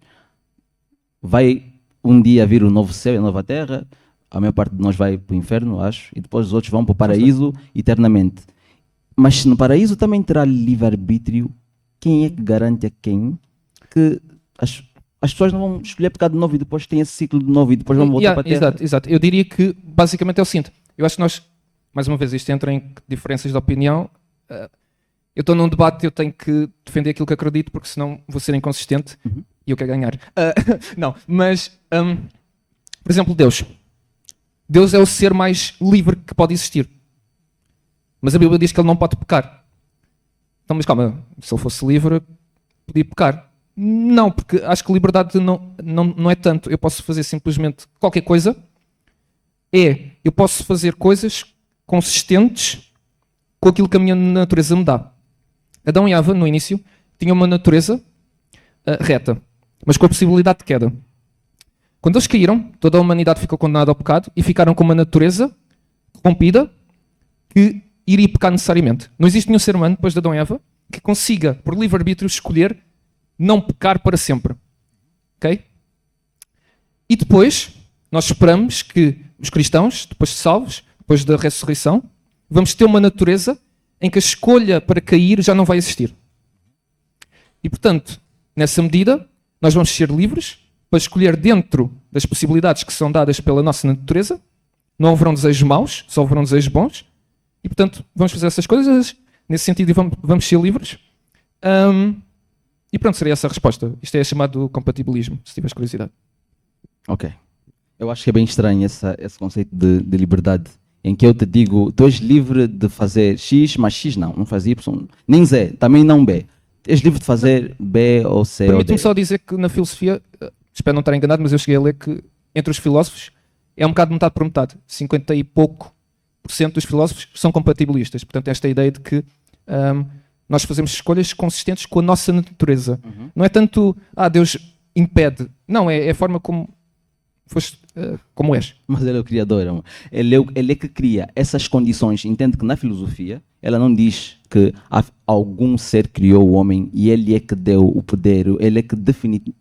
Speaker 5: Vai um dia vir o novo céu e a nova terra, a maior parte de nós vai para o inferno, acho, e depois os outros vão para o paraíso eternamente. Mas se no paraíso também terá livre-arbítrio, quem é que garante a quem que as pessoas não vão escolher pecado de novo e depois tem esse ciclo de novo e depois vão voltar para a terra?
Speaker 4: Exato. Eu diria que basicamente é o seguinte. Eu acho que nós, mais uma vez, isto entra em diferenças de opinião. Eu estou num debate, eu tenho que defender aquilo que acredito, porque senão vou ser inconsistente e eu quero ganhar. Não, mas, por exemplo, Deus. Deus é o ser mais livre que pode existir. Mas a Bíblia diz que ele não pode pecar. Então, mas calma, se ele fosse livre, podia pecar. Não, porque acho que liberdade não é tanto. Eu posso fazer simplesmente qualquer coisa. Eu posso fazer coisas consistentes com aquilo que a minha natureza me dá. Adão e Eva, no início, tinham uma natureza reta, mas com a possibilidade de queda. Quando eles caíram, toda a humanidade ficou condenada ao pecado e ficaram com uma natureza corrompida que iria pecar necessariamente. Não existe nenhum ser humano, depois de Adão e Eva, que consiga, por livre-arbítrio, escolher não pecar para sempre. Ok? E depois, nós esperamos que os cristãos, depois de salvos, depois da ressurreição, vamos ter uma natureza em que a escolha para cair já não vai existir. E, portanto, nessa medida, nós vamos ser livres para escolher dentro das possibilidades que são dadas pela nossa natureza. Não haverão desejos maus, só haverão desejos bons. E, portanto, vamos fazer essas coisas. Nesse sentido, vamos ser livres. E pronto, seria essa a resposta. Isto é chamado compatibilismo, se tiveres curiosidade. Ok.
Speaker 5: Eu acho que é bem estranho esse conceito de liberdade, em que eu te digo, tu és livre de fazer X, mas X não faz Y, nem Z, também não B. És livre de fazer B ou C ou D.
Speaker 4: Permite-me só dizer que na filosofia, espero não estar enganado, mas eu cheguei a ler que entre os filósofos é um bocado metade por metade. 50 e pouco % dos filósofos são compatibilistas. Portanto, esta ideia de que nós fazemos escolhas consistentes com a nossa natureza. Não é tanto, Deus impede. Não, é a forma como foste, como és.
Speaker 5: Mas ele é o criador, amor. Ele é que cria essas condições. Entende que na filosofia, ela não diz que algum ser criou o homem e ele é que deu o poder, ele é que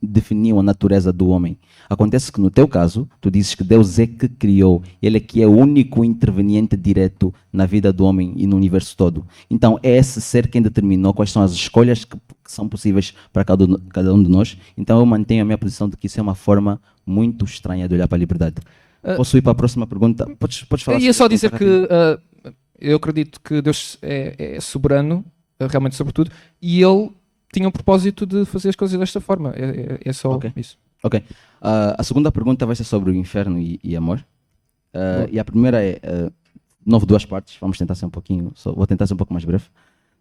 Speaker 5: definiu a natureza do homem. Acontece que no teu caso, tu dizes que Deus é que criou, ele é que é o único interveniente direto na vida do homem e no universo todo. Então é esse ser quem determinou quais são as escolhas que são possíveis para cada um de nós. Então eu mantenho a minha posição de que isso é uma forma muito estranha de olhar para a liberdade. Posso ir para a próxima pergunta? Podes falar?
Speaker 4: Eu ia só dizer que eu acredito que Deus é soberano, realmente sobre tudo, e ele tinha o propósito de fazer as coisas desta forma. É só isso.
Speaker 5: Ok. A segunda pergunta vai ser sobre o inferno e amor. E a primeira é, de novo, duas partes. Vou tentar ser um pouco mais breve.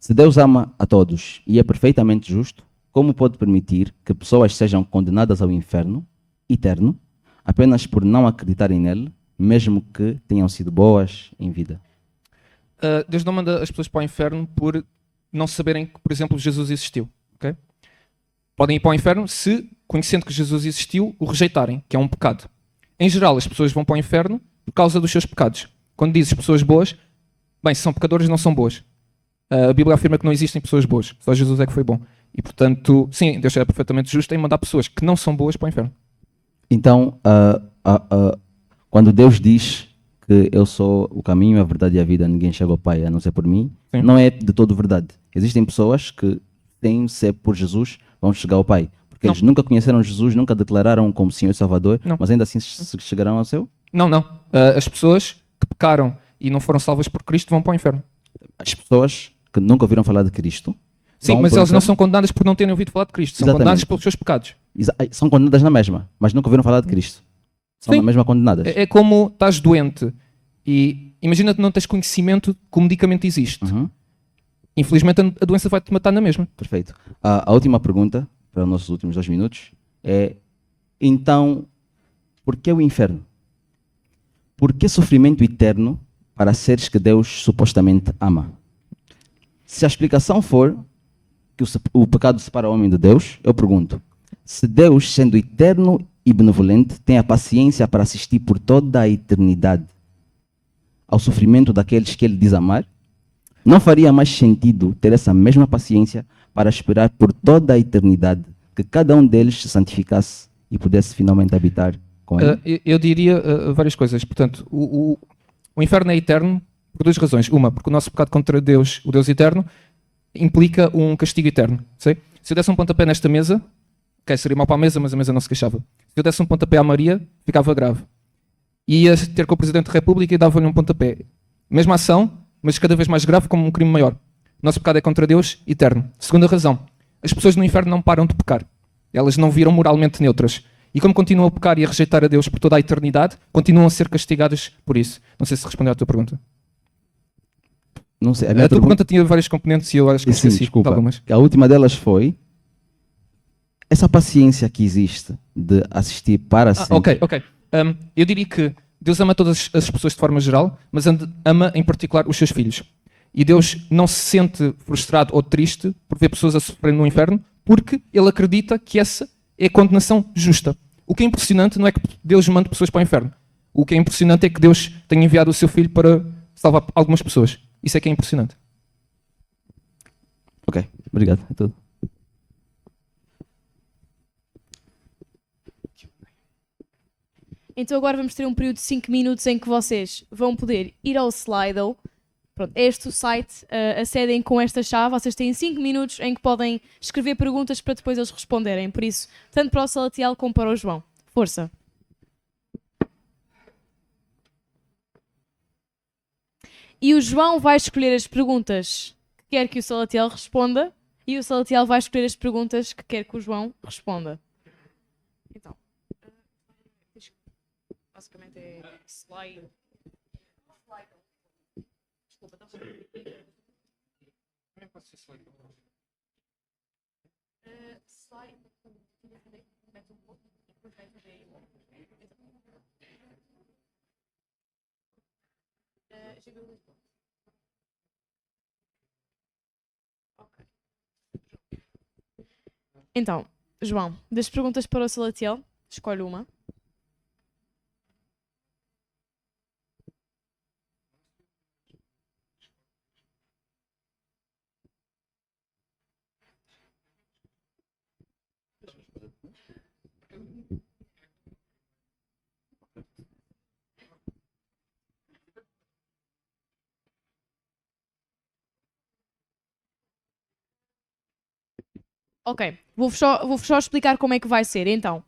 Speaker 5: Se Deus ama a todos e é perfeitamente justo, como pode permitir que pessoas sejam condenadas ao inferno eterno apenas por não acreditarem nele, mesmo que tenham sido boas em vida?
Speaker 4: Deus não manda as pessoas para o inferno por não saberem que, por exemplo, Jesus existiu. Okay? Podem ir para o inferno se, conhecendo que Jesus existiu, o rejeitarem, que é um pecado. Em geral, as pessoas vão para o inferno por causa dos seus pecados. quando dizes pessoas boas, bem, se são pecadores, não são boas. A Bíblia afirma que não existem pessoas boas, só Jesus é que foi bom. E portanto, sim, Deus é perfeitamente justo em mandar pessoas que não são boas para o inferno.
Speaker 5: Então, quando Deus diz que eu sou o caminho, a verdade e a vida, ninguém chega ao Pai a não ser por mim,
Speaker 4: Sim.
Speaker 5: não é de todo verdade. Existem pessoas que, sem ser por Jesus, vão chegar ao Pai. Porque
Speaker 4: Não.
Speaker 5: eles nunca conheceram Jesus, nunca declararam como Senhor e Salvador,
Speaker 4: Não.
Speaker 5: mas ainda assim chegarão ao seu.
Speaker 4: Não, não. As pessoas que pecaram e não foram salvas por Cristo vão para o inferno.
Speaker 5: As pessoas que nunca ouviram falar de Cristo.
Speaker 4: Sim,
Speaker 5: vão
Speaker 4: mas
Speaker 5: para o
Speaker 4: elas não
Speaker 5: inferno.
Speaker 4: são condenadas por não terem ouvido falar de Cristo. São
Speaker 5: Exatamente.
Speaker 4: condenadas pelos seus pecados.
Speaker 5: São condenadas na mesma, mas nunca ouviram falar de Cristo. São
Speaker 4: Sim.
Speaker 5: na mesma condenadas.
Speaker 4: É como estás doente e imagina que não tens conhecimento que o medicamento existe.
Speaker 5: Uhum.
Speaker 4: Infelizmente a doença vai-te matar na mesma.
Speaker 5: Perfeito. A última pergunta, para os nossos últimos 2 minutos, é: então, por que o inferno? Por que sofrimento eterno para seres que Deus supostamente ama? Se a explicação for que o pecado separa o homem de Deus, eu pergunto: se Deus, sendo eterno e benevolente, tem a paciência para assistir por toda a eternidade ao sofrimento daqueles que ele diz amar, não faria mais sentido ter essa mesma paciência para esperar por toda a eternidade que cada um deles se santificasse e pudesse finalmente habitar com ele?
Speaker 4: Eu diria várias coisas. Portanto, o inferno é eterno por 2 razões. Uma, porque o nosso pecado contra Deus, o Deus eterno, implica um castigo eterno. Sei? Se eu desse um pontapé nesta mesa, seria mau para a mesa, mas a mesa não se queixava. Se eu desse um pontapé à Maria, ficava grave. Ia ter com o Presidente da República e dava-lhe um pontapé. Mesma ação, mas cada vez mais grave, como um crime maior. Nosso pecado é contra Deus, eterno. Segunda razão, as pessoas no inferno não param de pecar. Elas não viram moralmente neutras. E como continuam a pecar e a rejeitar a Deus por toda a eternidade, continuam a ser castigadas por isso. Não sei se respondeu à tua pergunta.
Speaker 5: Não sei.
Speaker 4: A tua pergunta tinha várias componentes e eu acho que
Speaker 5: Sim,
Speaker 4: esqueci de
Speaker 5: desculpa.
Speaker 4: algumas.
Speaker 5: A última delas foi essa paciência que existe de assistir para sempre.
Speaker 4: Ok. Eu diria que Deus ama todas as pessoas de forma geral, mas ama em particular os seus filhos. E Deus não se sente frustrado ou triste por ver pessoas a sofrer no inferno, porque Ele acredita que essa é a condenação justa. O que é impressionante não é que Deus mande pessoas para o inferno. O que é impressionante é que Deus tenha enviado o seu filho para salvar algumas pessoas. Isso é que é impressionante.
Speaker 5: Ok, obrigado. É tudo.
Speaker 3: Então agora vamos ter um período de 5 minutos em que vocês vão poder ir ao Slido. Pronto, é este o site, acedem com esta chave. Vocês têm 5 minutos em que podem escrever perguntas para depois eles responderem. Por isso, tanto para o Salatiel como para o João. Força! E o João vai escolher as perguntas que quer que o Salatiel responda e o Salatiel vai escolher as perguntas que quer que o João responda. Então, basicamente é slide. Desculpa, está a slide. Então, João, das perguntas para o Salatiel, escolhe uma. Ok, vou-vos só explicar como é que vai ser. Então,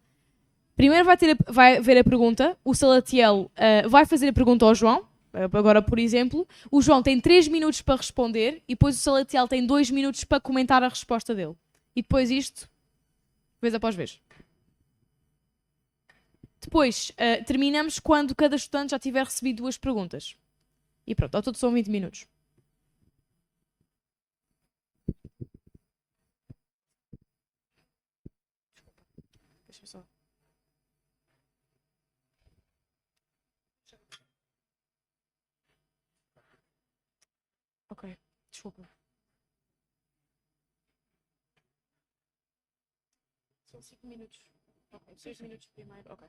Speaker 3: primeiro vai ver a pergunta, o Salatiel vai fazer a pergunta ao João, agora por exemplo, o João tem 3 minutos para responder e depois o Salatiel tem 2 minutos para comentar a resposta dele. E depois isto, vez após vez. Depois, terminamos quando cada estudante já tiver recebido 2 perguntas. E pronto, ao todo são 20 minutos. Deixa eu só. Ok, desculpa. São 5 minutos. Ok, 6 minutos primeiro. Ok.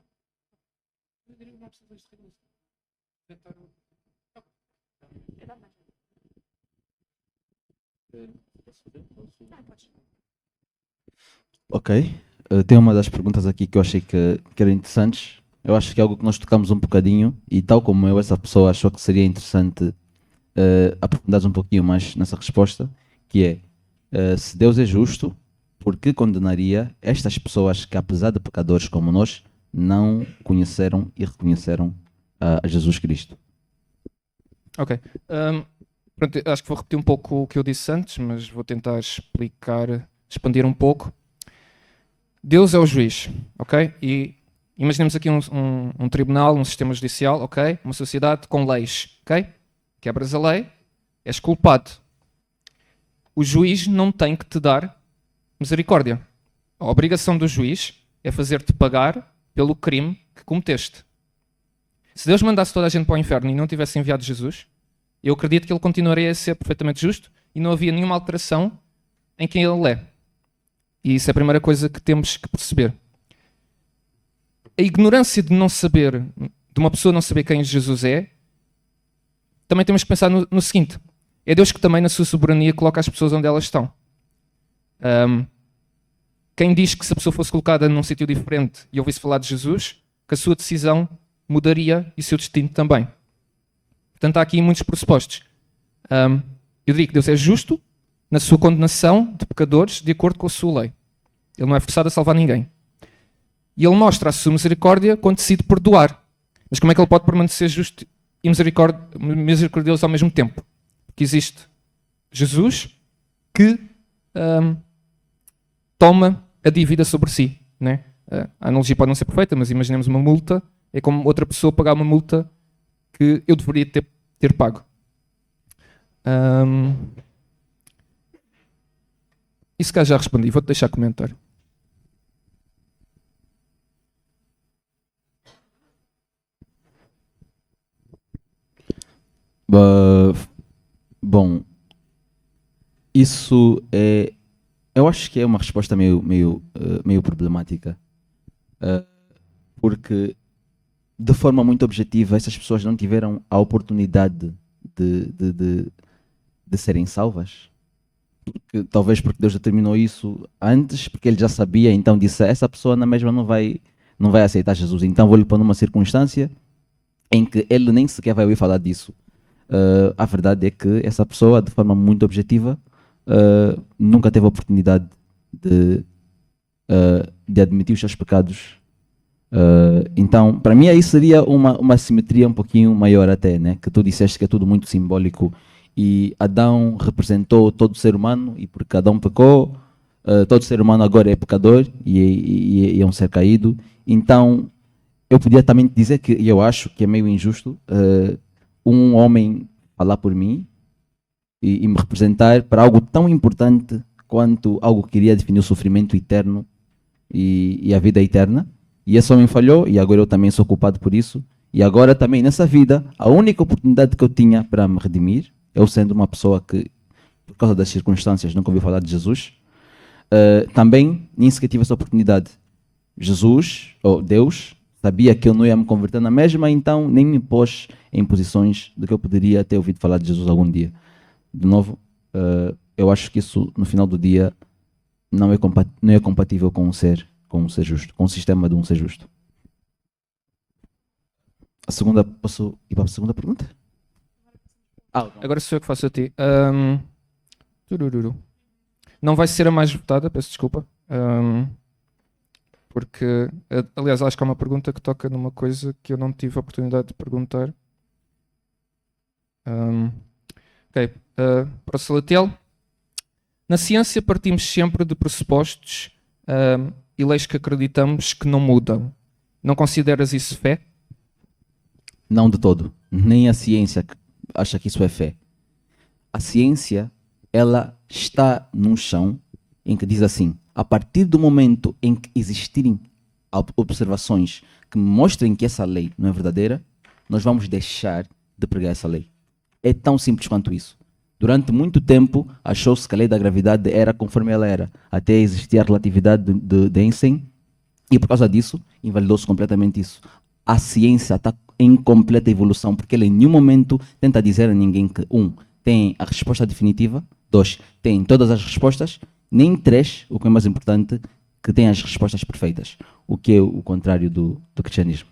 Speaker 3: Ok.
Speaker 5: Ok. Tem uma das perguntas aqui que eu achei que era interessantes. Eu acho que é algo que nós tocamos um bocadinho e tal como eu, essa pessoa achou que seria interessante aprofundar um pouquinho mais nessa resposta, que é, se Deus é justo, por que condenaria estas pessoas que, apesar de pecadores como nós, não conheceram e reconheceram a Jesus Cristo?
Speaker 4: Ok. Pronto, acho que vou repetir um pouco o que eu disse antes, mas vou tentar expandir um pouco. Deus é o juiz, ok? E imaginemos aqui um tribunal, um sistema judicial, ok? Uma sociedade com leis, ok? Quebras a lei, és culpado. O juiz não tem que te dar misericórdia. A obrigação do juiz é fazer-te pagar pelo crime que cometeste. Se Deus mandasse toda a gente para o inferno e não tivesse enviado Jesus, eu acredito que ele continuaria a ser perfeitamente justo e não havia nenhuma alteração em quem ele é. E isso é a primeira coisa que temos que perceber. A ignorância de não saber, de uma pessoa não saber quem Jesus é, também temos que pensar no seguinte: é Deus que também na sua soberania coloca as pessoas onde elas estão. Quem diz que se a pessoa fosse colocada num sítio diferente e ouvisse falar de Jesus, que a sua decisão mudaria e o seu destino também. Portanto, há aqui muitos pressupostos. Eu diria que Deus é justo na sua condenação de pecadores de acordo com a sua lei. Ele não é forçado a salvar ninguém. E ele mostra a sua misericórdia quando decide perdoar. Mas como é que ele pode permanecer justo e misericordioso ao mesmo tempo? Porque existe Jesus que toma a dívida sobre si. Né? A analogia pode não ser perfeita, mas imaginemos uma multa. É como outra pessoa pagar uma multa que eu deveria ter pago. Isso cá já respondi, vou-te deixar comentar.
Speaker 5: Bom, isso é... Eu acho que é uma resposta meio problemática. Porque, de forma muito objetiva, essas pessoas não tiveram a oportunidade de serem salvas. Talvez porque Deus determinou isso antes, porque ele já sabia, então disse, essa pessoa na mesma não vai aceitar Jesus, então vou-lhe pôr numa circunstância em que ele nem sequer vai ouvir falar disso. A verdade é que essa pessoa, de forma muito objetiva, nunca teve a oportunidade de admitir os seus pecados. Então, para mim aí seria uma simetria um pouquinho maior até, né? Que tu disseste que é tudo muito simbólico e Adão representou todo ser humano e porque Adão pecou, todo ser humano agora é pecador e é um ser caído. Então, eu podia também dizer que eu acho que é meio injusto um homem falar por mim e me representar para algo tão importante quanto algo que iria definir o sofrimento eterno e a vida eterna. E esse homem falhou e agora eu também sou culpado por isso. E agora também nessa vida, a única oportunidade que eu tinha para me redimir, eu sendo uma pessoa que, por causa das circunstâncias, nunca ouviu falar de Jesus, também nem sequer tive essa oportunidade. Jesus, ou Deus, sabia que eu não ia me converter na mesma, então nem me pôs em posições de que eu poderia ter ouvido falar de Jesus algum dia. De novo, eu acho que isso, no final do dia, não é compatível com um ser justo, com o sistema de um ser justo. Posso ir para a segunda pergunta?
Speaker 4: Agora sou eu que faço a ti. Não vai ser a mais votada, peço desculpa. Porque, aliás, acho que há uma pergunta que toca numa coisa que eu não tive a oportunidade de perguntar. Ok, para o Salatiel. Na ciência partimos sempre de pressupostos e leis que acreditamos que não mudam. Não consideras isso fé?
Speaker 5: Não de todo. Nem a ciência acha que isso é fé. A ciência, ela está num chão em que diz assim, a partir do momento em que existirem observações que mostrem que essa lei não é verdadeira, nós vamos deixar de pregar essa lei. É tão simples quanto isso. Durante muito tempo, achou-se que a lei da gravidade era conforme ela era, até existir a relatividade de Einstein, e por causa disso, invalidou-se completamente isso. A ciência está em completa evolução, porque ela em nenhum momento tenta dizer a ninguém que, tem a resposta definitiva, 2, têm todas as respostas, nem 3, o que é mais importante, que têm as respostas perfeitas, o que é o contrário do cristianismo.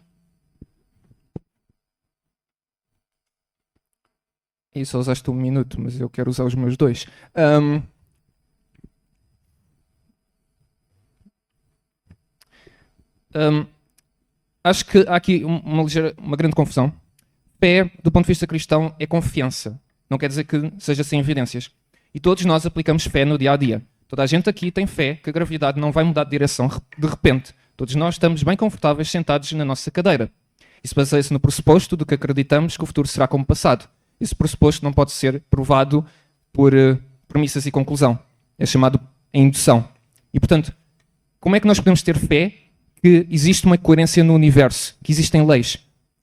Speaker 4: E só usaste 1 minuto, mas eu quero usar os meus 2. Acho que há aqui uma grande confusão. Fé, do ponto de vista cristão, é confiança. Não quer dizer que seja sem evidências. E todos nós aplicamos fé no dia a dia. Toda a gente aqui tem fé que a gravidade não vai mudar de direção de repente. Todos nós estamos bem confortáveis sentados na nossa cadeira. Isso baseia-se no pressuposto de que acreditamos que o futuro será como o passado. Esse pressuposto não pode ser provado por premissas e conclusão. É chamado indução. E, portanto, como é que nós podemos ter fé que existe uma coerência no universo, que existem leis?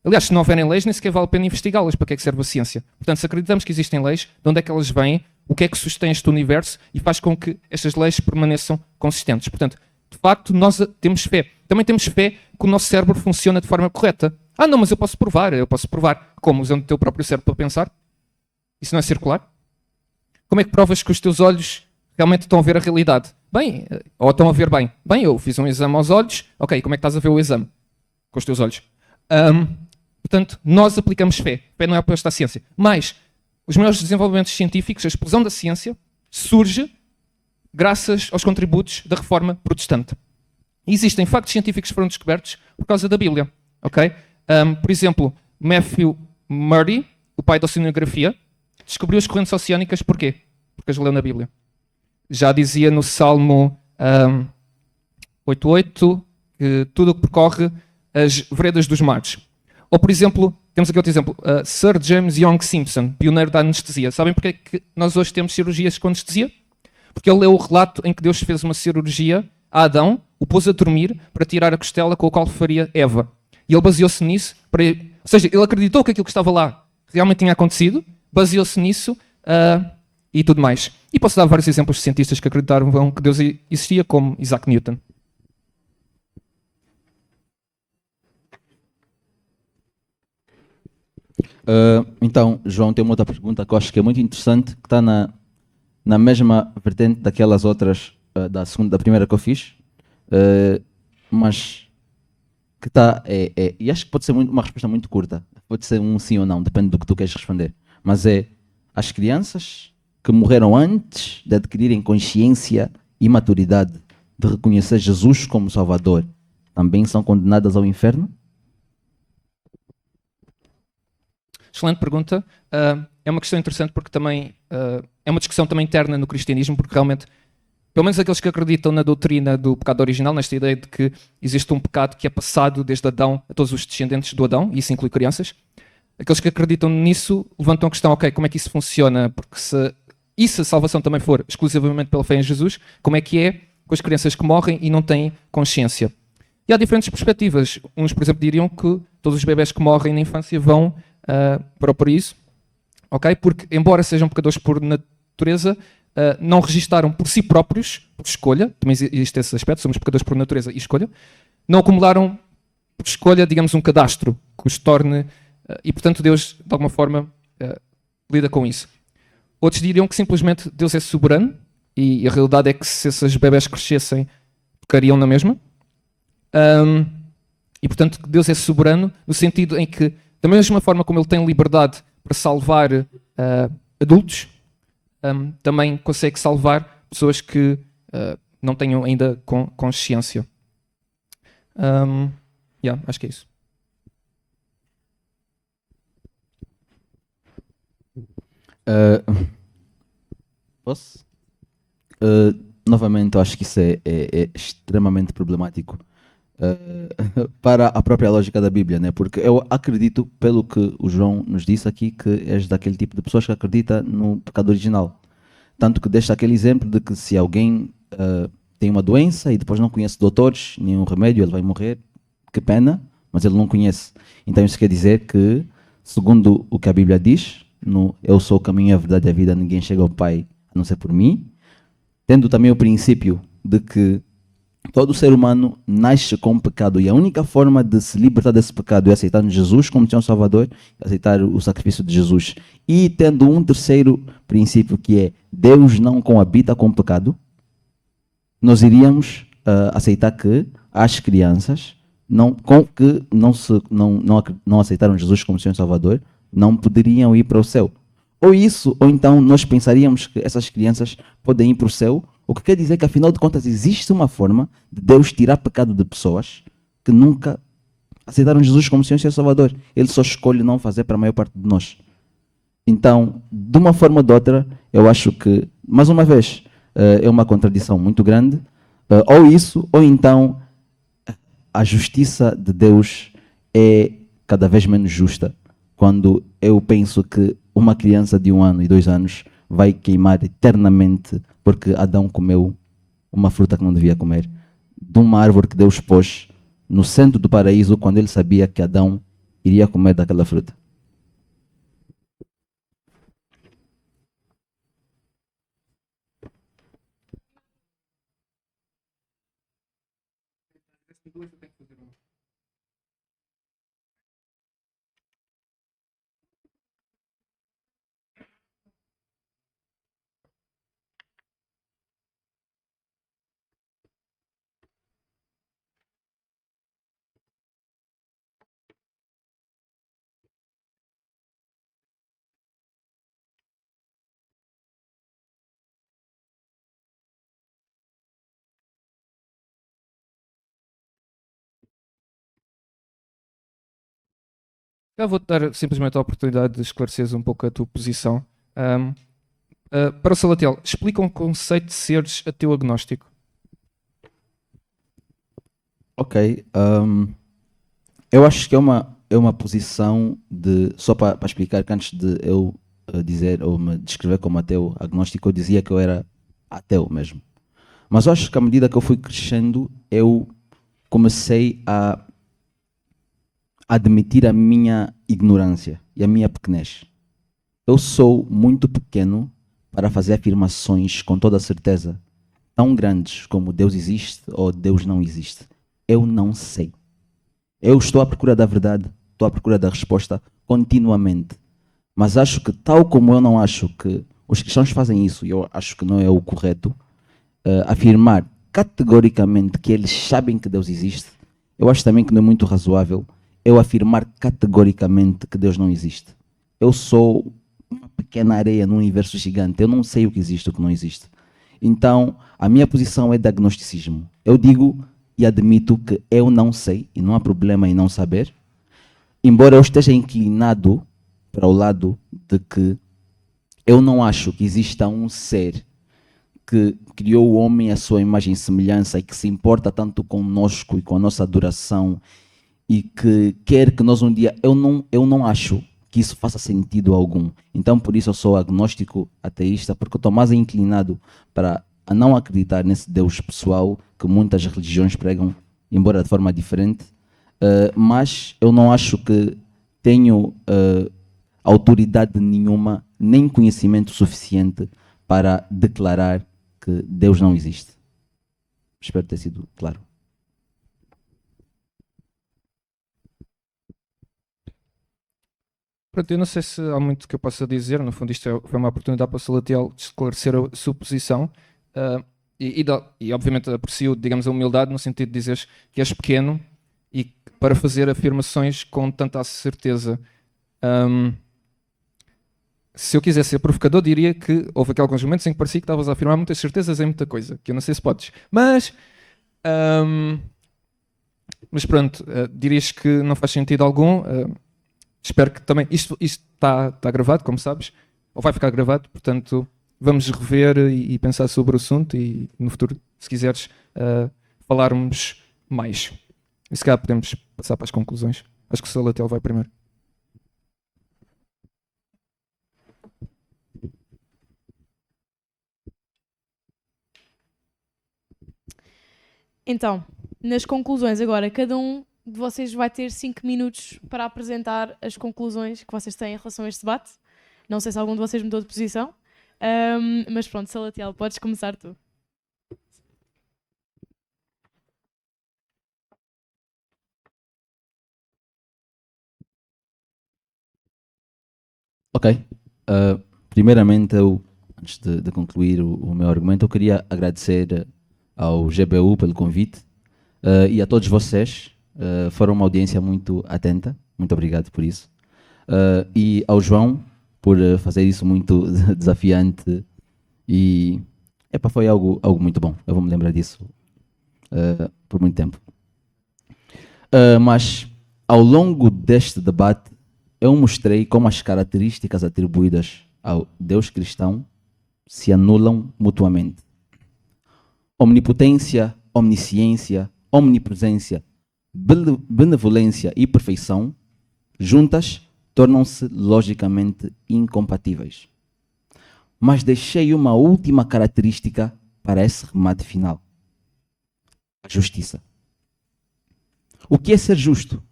Speaker 4: Aliás, se não houverem leis, nem sequer vale a pena investigá-las. Para que é que serve a ciência? Portanto, se acreditamos que existem leis, de onde é que elas vêm, o que é que sustém este universo e faz com que estas leis permaneçam consistentes. Portanto, de facto, nós temos fé. Também temos fé que o nosso cérebro funciona de forma correta. Ah, não, mas eu posso provar. Como? Usando o teu próprio cérebro para pensar? Isso não é circular? Como é que provas que os teus olhos realmente estão a ver a realidade? Bem, ou estão a ver bem? Bem, eu fiz um exame aos olhos. Ok, como é que estás a ver o exame? Com os teus olhos. Portanto, nós aplicamos fé. Fé não é oposto à ciência. Mas os maiores desenvolvimentos científicos, a explosão da ciência, surge graças aos contributos da Reforma Protestante. E existem factos científicos que foram descobertos por causa da Bíblia. Okay? Por exemplo, Matthew Murray, o pai da oceanografia, descobriu as correntes oceânicas porquê? Porque as leu na Bíblia. Já dizia no Salmo 8.8 que tudo o que percorre as veredas dos mares. Ou, por exemplo, temos aqui outro exemplo, Sir James Young Simpson, pioneiro da anestesia. Sabem porque é que nós hoje temos cirurgias com anestesia? Porque ele leu o relato em que Deus fez uma cirurgia a Adão, o pôs a dormir para tirar a costela com a qual faria Eva. E ele baseou-se nisso, ou seja, ele acreditou que aquilo que estava lá realmente tinha acontecido, baseou-se nisso e tudo mais. E posso dar vários exemplos de cientistas que acreditaram que Deus existia, como Isaac Newton.
Speaker 5: Então, João, tem uma outra pergunta que eu acho que é muito interessante, que está na mesma vertente daquelas outras, da primeira que eu fiz, mas que está, e acho que pode ser uma resposta muito curta, pode ser um sim ou não, depende do que tu queres responder, mas as crianças que morreram antes de adquirirem consciência e maturidade de reconhecer Jesus como Salvador, também são condenadas ao inferno?
Speaker 4: Excelente pergunta. É uma questão interessante porque também é uma discussão também interna no cristianismo, porque realmente, pelo menos aqueles que acreditam na doutrina do pecado original, nesta ideia de que existe um pecado que é passado desde Adão a todos os descendentes do Adão, e isso inclui crianças, aqueles que acreditam nisso levantam a questão, ok, como é que isso funciona? Porque se a salvação também for exclusivamente pela fé em Jesus, como é que é com as crianças que morrem e não têm consciência? E há diferentes perspectivas. Uns, por exemplo, diriam que todos os bebés que morrem na infância vão para o paraíso, ok? Porque, embora sejam pecadores por natureza, não registaram por si próprios, por escolha, também existe esse aspecto, somos pecadores por natureza e escolha, não acumularam por escolha, digamos, um cadastro que os torne, e portanto Deus, de alguma forma, lida com isso. Outros diriam que simplesmente Deus é soberano, e a realidade é que se esses bebés crescessem, pecariam na mesma. E portanto Deus é soberano no sentido em que, da mesma forma como ele tem liberdade para salvar adultos, também consegue salvar pessoas que não tenham ainda consciência. Acho que é isso.
Speaker 5: Posso? Novamente, eu acho que isso é extremamente problemático para a própria lógica da Bíblia, né? Porque eu acredito, pelo que o João nos disse aqui, que és daquele tipo de pessoas que acredita no pecado original. Tanto que deixa aquele exemplo de que se alguém tem uma doença e depois não conhece doutores, nenhum remédio, ele vai morrer, que pena, mas ele não conhece. Então isso quer dizer que, segundo o que a Bíblia diz, eu sou o caminho, a verdade e a vida, ninguém chega ao Pai a não ser por mim, tendo também o princípio de que Todo ser humano nasce com pecado e a única forma de se libertar desse pecado é aceitar Jesus como Senhor Salvador, aceitar o sacrifício de Jesus. E tendo um terceiro princípio que é Deus não coabita com o pecado, nós iríamos aceitar que as crianças que não aceitaram Jesus como Senhor Salvador não poderiam ir para o céu. Ou isso, ou então nós pensaríamos que essas crianças podem ir para o céu, o que quer dizer que, afinal de contas, existe uma forma de Deus tirar pecado de pessoas que nunca aceitaram Jesus como Senhor e Salvador. Ele só escolhe não fazer para a maior parte de nós. Então, de uma forma ou de outra, eu acho que, mais uma vez, é uma contradição muito grande. Ou isso, ou então a justiça de Deus é cada vez menos justa. Quando eu penso que uma criança de 1 ano e 2 anos vai queimar eternamente porque Adão comeu uma fruta que não devia comer, de uma árvore que Deus pôs no centro do paraíso quando ele sabia que Adão iria comer daquela fruta.
Speaker 4: Já vou-te dar simplesmente a oportunidade de esclareceres um pouco a tua posição. Para o Salatiel, explica um conceito de seres ateu agnóstico.
Speaker 5: Ok. Eu acho que é uma posição de. Só para explicar que antes de eu dizer ou me descrever como ateu agnóstico, eu dizia que eu era ateu mesmo. Mas eu acho que à medida que eu fui crescendo, eu comecei a admitir a minha ignorância e a minha pequenez. Eu sou muito pequeno para fazer afirmações com toda a certeza, tão grandes como Deus existe ou Deus não existe. Eu não sei. Eu estou à procura da verdade, estou à procura da resposta continuamente. Mas acho que, tal como eu não acho que os cristãos fazem isso, e eu acho que não é o correto, afirmar categoricamente que eles sabem que Deus existe, eu acho também que não é muito razoável eu afirmar categoricamente que Deus não existe. Eu sou uma pequena areia num universo gigante, eu não sei o que existe e o que não existe. Então, a minha posição é de agnosticismo. Eu digo e admito que eu não sei, e não há problema em não saber, embora eu esteja inclinado para o lado de que eu não acho que exista um ser que criou o homem à sua imagem e semelhança e que se importa tanto conosco e com a nossa adoração e que quer que nós um dia... Eu não acho que isso faça sentido algum. Então, por isso eu sou agnóstico ateísta, porque eu estou mais inclinado para a não acreditar nesse Deus pessoal que muitas religiões pregam, embora de forma diferente, mas eu não acho que tenho autoridade nenhuma, nem conhecimento suficiente para declarar que Deus não existe. Espero ter sido claro.
Speaker 4: Pronto, eu não sei se há muito que eu possa dizer, no fundo isto foi uma oportunidade para o Salatiel de esclarecer a sua posição e obviamente aprecio, digamos, a humildade no sentido de dizeres que és pequeno e para fazer afirmações com tanta certeza. Se eu quisesse ser provocador, diria que houve alguns momentos em que parecia que estavas a afirmar muitas certezas em muita coisa, que eu não sei se podes. Mas pronto, dirias que não faz sentido algum. Espero que também... Isto está gravado, como sabes, ou vai ficar gravado, portanto vamos rever e pensar sobre o assunto e no futuro, se quiseres, falarmos mais. E se calhar podemos passar para as conclusões. Acho que o Salatiel vai primeiro.
Speaker 3: Então, nas conclusões agora, cada um de vocês vai ter 5 minutos para apresentar as conclusões que vocês têm em relação a este debate. Não sei se algum de vocês mudou de posição, mas pronto, Salatiel, podes começar tu.
Speaker 5: Ok. Primeiramente, antes de concluir o meu argumento, eu queria agradecer ao GBU pelo convite e a todos vocês. Foram uma audiência muito atenta. Muito obrigado por isso. E ao João por fazer isso muito desafiante e foi algo muito bom. Eu vou me lembrar disso por muito tempo. Mas ao longo deste debate eu mostrei como as características atribuídas ao Deus cristão se anulam mutuamente. Omnipotência, omnisciência, omnipresença, benevolência e perfeição, juntas, tornam-se logicamente incompatíveis. Mas deixei uma última característica para esse remate final: a justiça. O que é ser justo?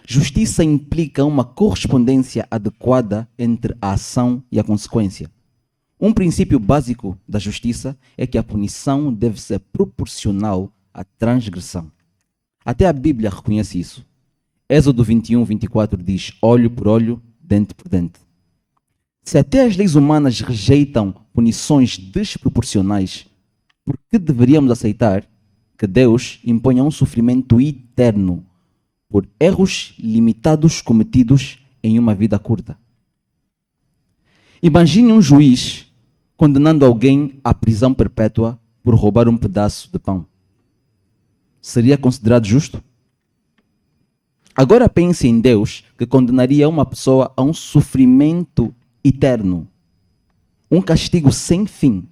Speaker 5: Justiça implica uma correspondência adequada entre a ação e a consequência. Um princípio básico da justiça é que a punição deve ser proporcional à transgressão. Até a Bíblia reconhece isso. Êxodo 21:24 diz: olho por olho, dente por dente. Se até as leis humanas rejeitam punições desproporcionais, por que deveríamos aceitar que Deus imponha um sofrimento eterno por erros limitados cometidos em uma vida curta? Imagine um juiz condenando alguém à prisão perpétua por roubar um pedaço de pão. Seria considerado justo? Agora pense em Deus, que condenaria uma pessoa a um sofrimento eterno, um castigo sem fim,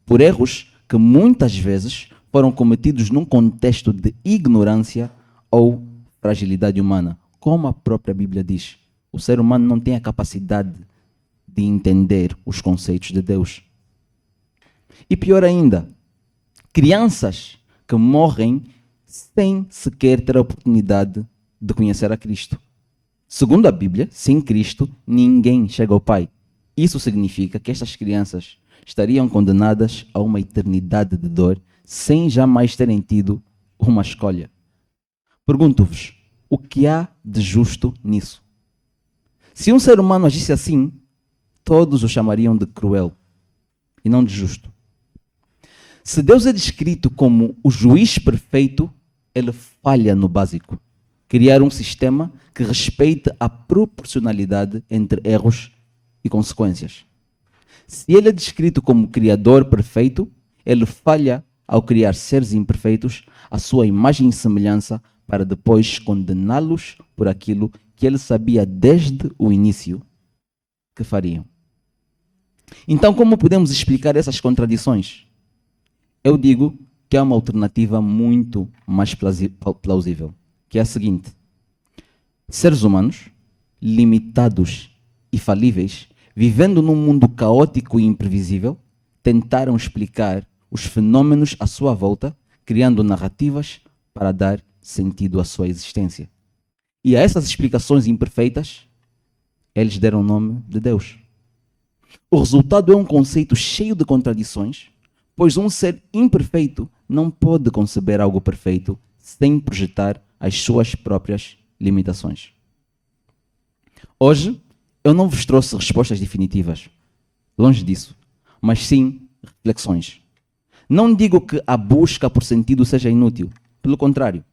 Speaker 5: por erros que muitas vezes foram cometidos num contexto de ignorância ou fragilidade humana. Como a própria Bíblia diz, o ser humano não tem a capacidade de entender os conceitos de Deus. E pior ainda, crianças que morrem sem sequer ter a oportunidade de conhecer a Cristo. Segundo a Bíblia, sem Cristo, ninguém chega ao Pai. Isso significa que estas crianças estariam condenadas a uma eternidade de dor sem jamais terem tido uma escolha. Pergunto-vos, o que há de justo nisso? Se um ser humano agisse assim, todos o chamariam de cruel e não de justo. Se Deus é descrito como o juiz perfeito, ele falha no básico: criar um sistema que respeite a proporcionalidade entre erros e consequências. Se ele é descrito como criador perfeito, ele falha ao criar seres imperfeitos à sua imagem e semelhança para depois condená-los por aquilo que ele sabia desde o início que fariam. Então, como podemos explicar essas contradições? Eu digo que há uma alternativa muito mais plausível, que é a seguinte: seres humanos, limitados e falíveis, vivendo num mundo caótico e imprevisível, tentaram explicar os fenômenos à sua volta, criando narrativas para dar sentido à sua existência. E a essas explicações imperfeitas, eles deram o nome de Deus. O resultado é um conceito cheio de contradições, pois um ser imperfeito não pode conceber algo perfeito sem projetar as suas próprias limitações. Hoje, eu não vos trouxe respostas definitivas, longe disso, mas sim reflexões. Não digo que a busca por sentido seja inútil, pelo contrário.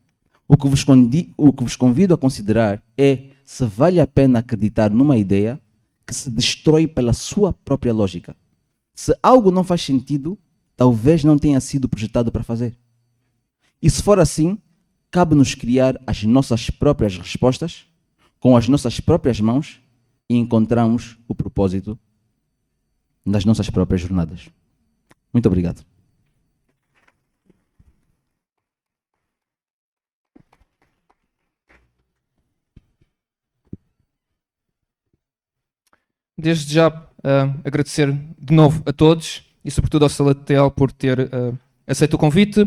Speaker 5: O que vos convido a considerar é se vale a pena acreditar numa ideia que se destrói pela sua própria lógica. Se algo não faz sentido, talvez não tenha sido projetado para fazer. E se for assim, cabe-nos criar as nossas próprias respostas com as nossas próprias mãos e encontrarmos o propósito das nossas próprias jornadas. Muito obrigado.
Speaker 4: Desde já agradecer de novo a todos e sobretudo ao Salatel por ter aceito o convite.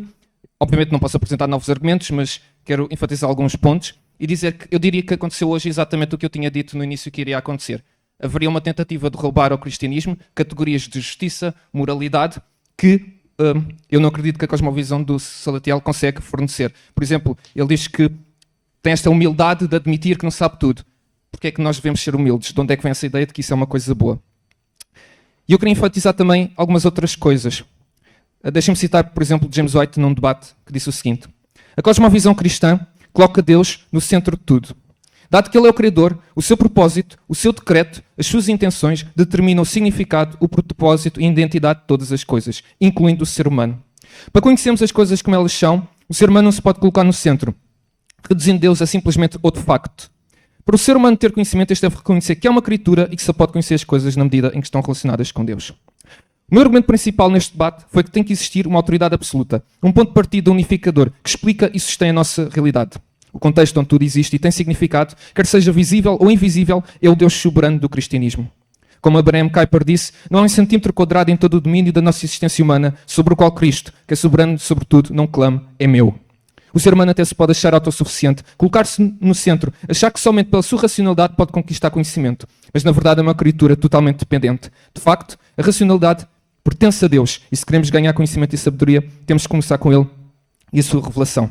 Speaker 4: Obviamente não posso apresentar novos argumentos, mas quero enfatizar alguns pontos e dizer que eu diria que aconteceu hoje exatamente o que eu tinha dito no início que iria acontecer. Haveria uma tentativa de roubar ao cristianismo categorias de justiça, moralidade, que eu não acredito que a cosmovisão do Salatiel consegue fornecer. Por exemplo, ele diz que tem esta humildade de admitir que não sabe tudo. porque é que nós devemos ser humildes, de onde é que vem essa ideia de que isso é uma coisa boa. E eu queria enfatizar também algumas outras coisas. Deixem-me citar, por exemplo, James White num debate que disse o seguinte: a cosmovisão cristã coloca Deus no centro de tudo. Dado que Ele é o Criador, o seu propósito, o seu decreto, as suas intenções determinam o significado, o propósito e a identidade de todas as coisas, incluindo o ser humano. Para conhecermos as coisas como elas são, o ser humano não se pode colocar no centro, reduzindo Deus a simplesmente outro facto. Para o ser humano ter conhecimento, este deve reconhecer que é uma criatura e que só pode conhecer as coisas na medida em que estão relacionadas com Deus. O meu argumento principal neste debate foi que tem que existir uma autoridade absoluta, um ponto de partida unificador que explica e sustém a nossa realidade. O contexto onde tudo existe e tem significado, quer seja visível ou invisível, é o Deus soberano do cristianismo. Como Abraham Kuyper disse, não há um centímetro quadrado em todo o domínio da nossa existência humana sobre o qual Cristo, que é soberano sobre tudo, não clame, é meu. O ser humano até se pode achar autossuficiente, colocar-se no centro, achar que somente pela sua racionalidade pode conquistar conhecimento, mas na verdade é uma criatura totalmente dependente. De facto, a racionalidade pertence a Deus e se queremos ganhar conhecimento e sabedoria, temos que começar com Ele e a sua revelação.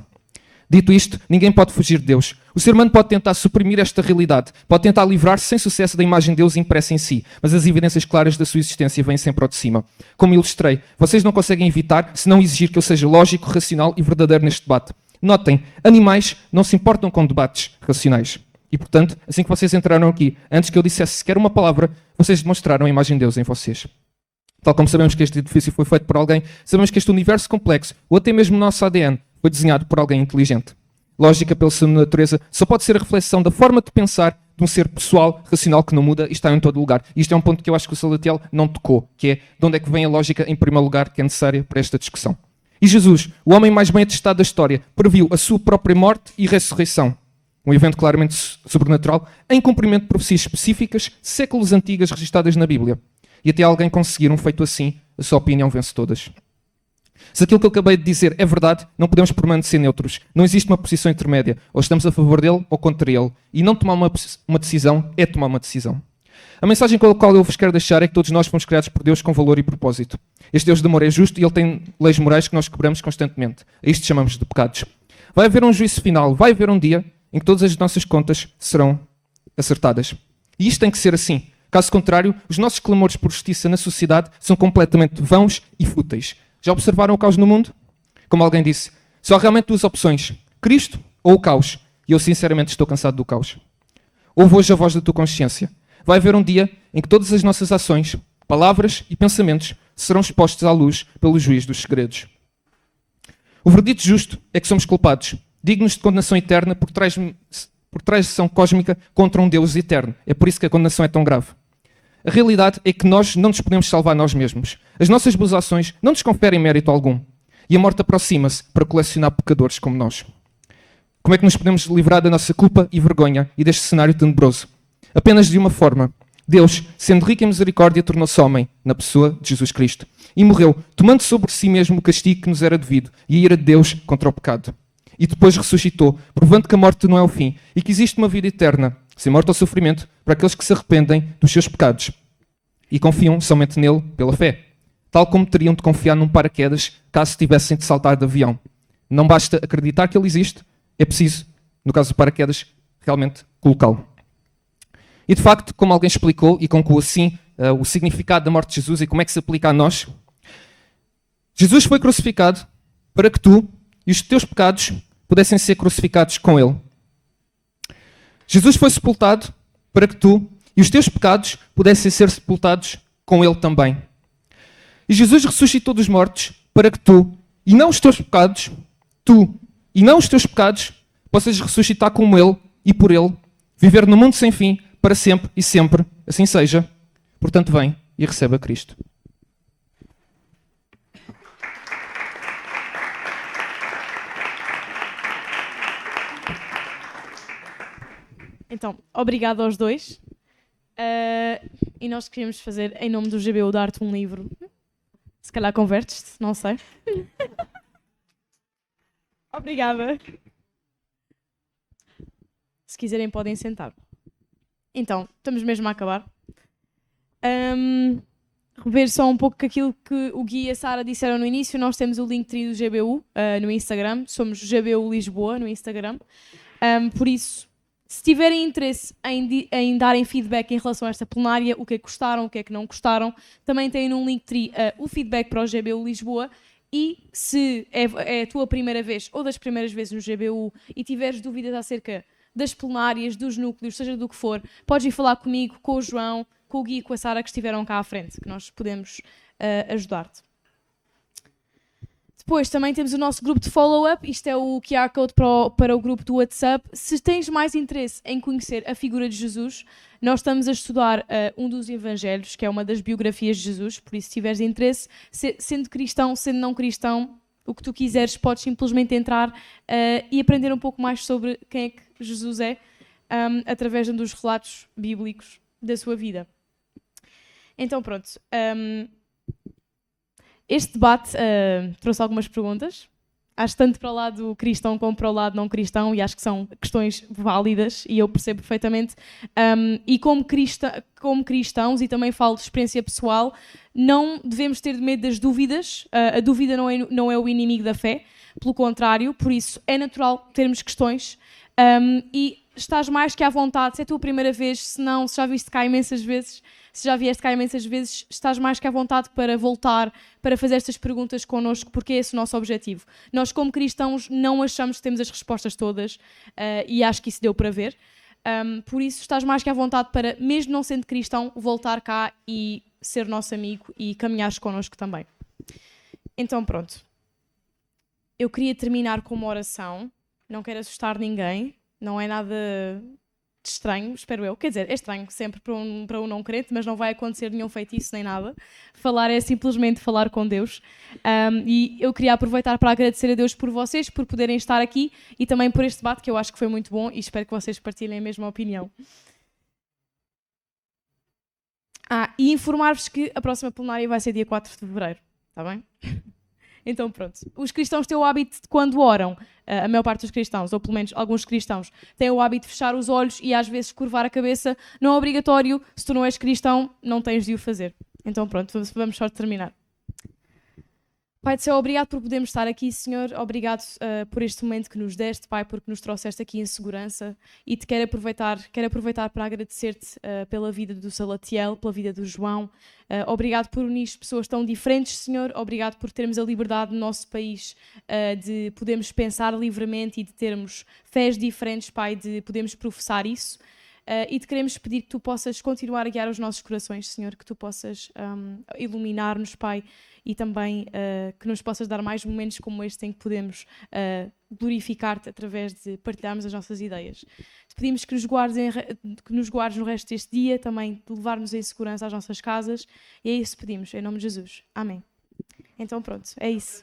Speaker 4: Dito isto, ninguém pode fugir de Deus. O ser humano pode tentar suprimir esta realidade, pode tentar livrar-se sem sucesso da imagem de Deus impressa em si, mas as evidências claras da sua existência vêm sempre ao de cima. Como ilustrei, vocês não conseguem evitar, se não exigir que eu seja lógico, racional e verdadeiro neste debate. Notem, animais não se importam com debates racionais. E, portanto, assim que vocês entraram aqui, antes que eu dissesse sequer uma palavra, vocês demonstraram a imagem de Deus em vocês. Tal como sabemos que este edifício foi feito por alguém, sabemos que este universo complexo, ou até mesmo o nosso ADN, foi desenhado por alguém inteligente. Lógica, pela sua natureza, só pode ser a reflexão da forma de pensar de um ser pessoal, racional, que não muda e está em todo lugar. E isto é um ponto que eu acho que o Salatiel não tocou, que é de onde é que vem a lógica, em primeiro lugar, que é necessária para esta discussão. E Jesus, o homem mais bem atestado da história, previu a sua própria morte e ressurreição. Um evento claramente sobrenatural, em cumprimento de profecias específicas, séculos antigas, registadas na Bíblia. E até alguém conseguir um feito assim, a sua opinião vence todas. Se aquilo que eu acabei de dizer é verdade, não podemos permanecer neutros. Não existe uma posição intermédia. Ou estamos a favor dele ou contra ele. E não tomar uma decisão é tomar uma decisão. A mensagem com a qual eu vos quero deixar é que todos nós fomos criados por Deus com valor e propósito. Este Deus de amor é justo e Ele tem leis morais que nós quebramos constantemente. A isto chamamos de pecados. Vai haver um juízo final. Vai haver um dia em que todas as nossas contas serão acertadas. E isto tem que ser assim. Caso contrário, os nossos clamores por justiça na sociedade são completamente vãos e fúteis. Já observaram o caos no mundo? Como alguém disse, só há realmente duas opções: Cristo ou o caos. E eu sinceramente estou cansado do caos. Ouve hoje a voz da tua consciência. Vai haver um dia em que todas as nossas ações, palavras e pensamentos serão expostos à luz pelo juiz dos segredos. O verdito justo é que somos culpados, dignos de condenação eterna por traição cósmica contra um Deus eterno. É por isso que a condenação é tão grave. A realidade é que nós não nos podemos salvar nós mesmos. As nossas boas ações não nos conferem mérito algum. E a morte aproxima-se para colecionar pecadores como nós. Como é que nos podemos livrar da nossa culpa e vergonha e deste cenário tenebroso? Apenas de uma forma. Deus, sendo rico em misericórdia, tornou-se homem, na pessoa de Jesus Cristo. E morreu, tomando sobre si mesmo o castigo que nos era devido e a ira de Deus contra o pecado. E depois ressuscitou, provando que a morte não é o fim e que existe uma vida eterna, sem morte ou sofrimento, para aqueles que se arrependem dos seus pecados e confiam somente nele pela fé. Tal como teriam de confiar num paraquedas caso tivessem de saltar de avião. Não basta acreditar que ele existe, é preciso, no caso do paraquedas, realmente colocá-lo. E de facto, como alguém explicou e concluiu assim o significado da morte de Jesus e como é que se aplica a nós, Jesus foi crucificado para que tu e os teus pecados pudessem ser crucificados com ele. Jesus foi sepultado para que tu e os teus pecados pudessem ser sepultados com ele também. E Jesus ressuscitou dos mortos para que tu e não os teus pecados, possas ressuscitar como ele e por ele, viver no mundo sem fim, para sempre e sempre, assim seja. Portanto, vem e recebe a Cristo.
Speaker 3: Então, obrigado aos dois. E nós queríamos fazer, em nome do GBU, dar-te um livro. Se calhar convertes-te, não sei. Obrigada. Se quiserem, podem sentar. Então, estamos mesmo a acabar. Rever só um pouco aquilo que o Gui e a Sara disseram no início. Nós temos o Linktree do GBU no Instagram. Somos GBU Lisboa no Instagram. Por isso, Se tiverem interesse em darem feedback em relação a esta plenária, o que é que gostaram, o que é que não gostaram, também têm num Linktree o feedback para o GBU Lisboa. E se é a tua primeira vez ou das primeiras vezes no GBU e tiveres dúvidas acerca das plenárias, dos núcleos, seja do que for, podes ir falar comigo, com o João, com o Gui e com a Sara que estiveram cá à frente, que nós podemos ajudar-te. Depois também temos o nosso grupo de follow-up, isto é o QR Code para o grupo do WhatsApp. Se tens mais interesse em conhecer a figura de Jesus, nós estamos a estudar um dos evangelhos, que é uma das biografias de Jesus, por isso se tiveres interesse, sendo cristão, sendo não cristão, o que tu quiseres, podes simplesmente entrar e aprender um pouco mais sobre quem é que Jesus é, através de um dos relatos bíblicos da sua vida. Então pronto, este debate trouxe algumas perguntas, acho tanto para o lado cristão como para o lado não cristão, e acho que são questões válidas e eu percebo perfeitamente. E como cristãos, e também falo de experiência pessoal, não devemos ter medo das dúvidas. A dúvida não é o inimigo da fé, pelo contrário, por isso é natural termos questões. E estás mais que à vontade, se é a tua primeira vez, se não, se já viste cá imensas vezes, se já vieste cá imensas vezes, estás mais que à vontade para voltar, para fazer estas perguntas connosco, porque é esse o nosso objetivo. Nós, como cristãos, não achamos que temos as respostas todas, e acho que isso deu para ver. Por isso, estás mais que à vontade para, mesmo não sendo cristão, voltar cá e ser nosso amigo e caminhares connosco também. Então, pronto. Eu queria terminar com uma oração. Não quero assustar ninguém. Não é nada de estranho, espero eu. Quer dizer, é estranho sempre para um não crente, mas não vai acontecer nenhum feitiço nem nada. Falar é simplesmente falar com Deus. E eu queria aproveitar para agradecer a Deus por vocês, por poderem estar aqui e também por este debate que eu acho que foi muito bom e espero que vocês partilhem a mesma opinião. E informar-vos que a próxima plenária vai ser dia 4 de fevereiro, está bem? Então pronto, os cristãos têm o hábito de quando oram, a maior parte dos cristãos, ou pelo menos alguns cristãos, têm o hábito de fechar os olhos e às vezes curvar a cabeça. Não é obrigatório, se tu não és cristão, não tens de o fazer. Então pronto, vamos só terminar. Pai do céu, obrigado por podermos estar aqui, Senhor. Obrigado por este momento que nos deste, Pai, porque nos trouxeste aqui em segurança. E te quero aproveitar para agradecer-te pela vida do Salatiel, pela vida do João. Obrigado por unir pessoas tão diferentes, Senhor. Obrigado por termos a liberdade no nosso país de podermos pensar livremente e de termos fés diferentes, Pai, de podermos professar isso. E te queremos pedir que tu possas continuar a guiar os nossos corações, Senhor, que tu possas iluminar-nos, Pai, e também que nos possas dar mais momentos como este em que podemos glorificar-te através de partilharmos as nossas ideias. Te pedimos que nos guardes no resto deste dia, também de levar-nos em segurança às nossas casas, e é isso que pedimos, em nome de Jesus. Amém. Então pronto, é isso.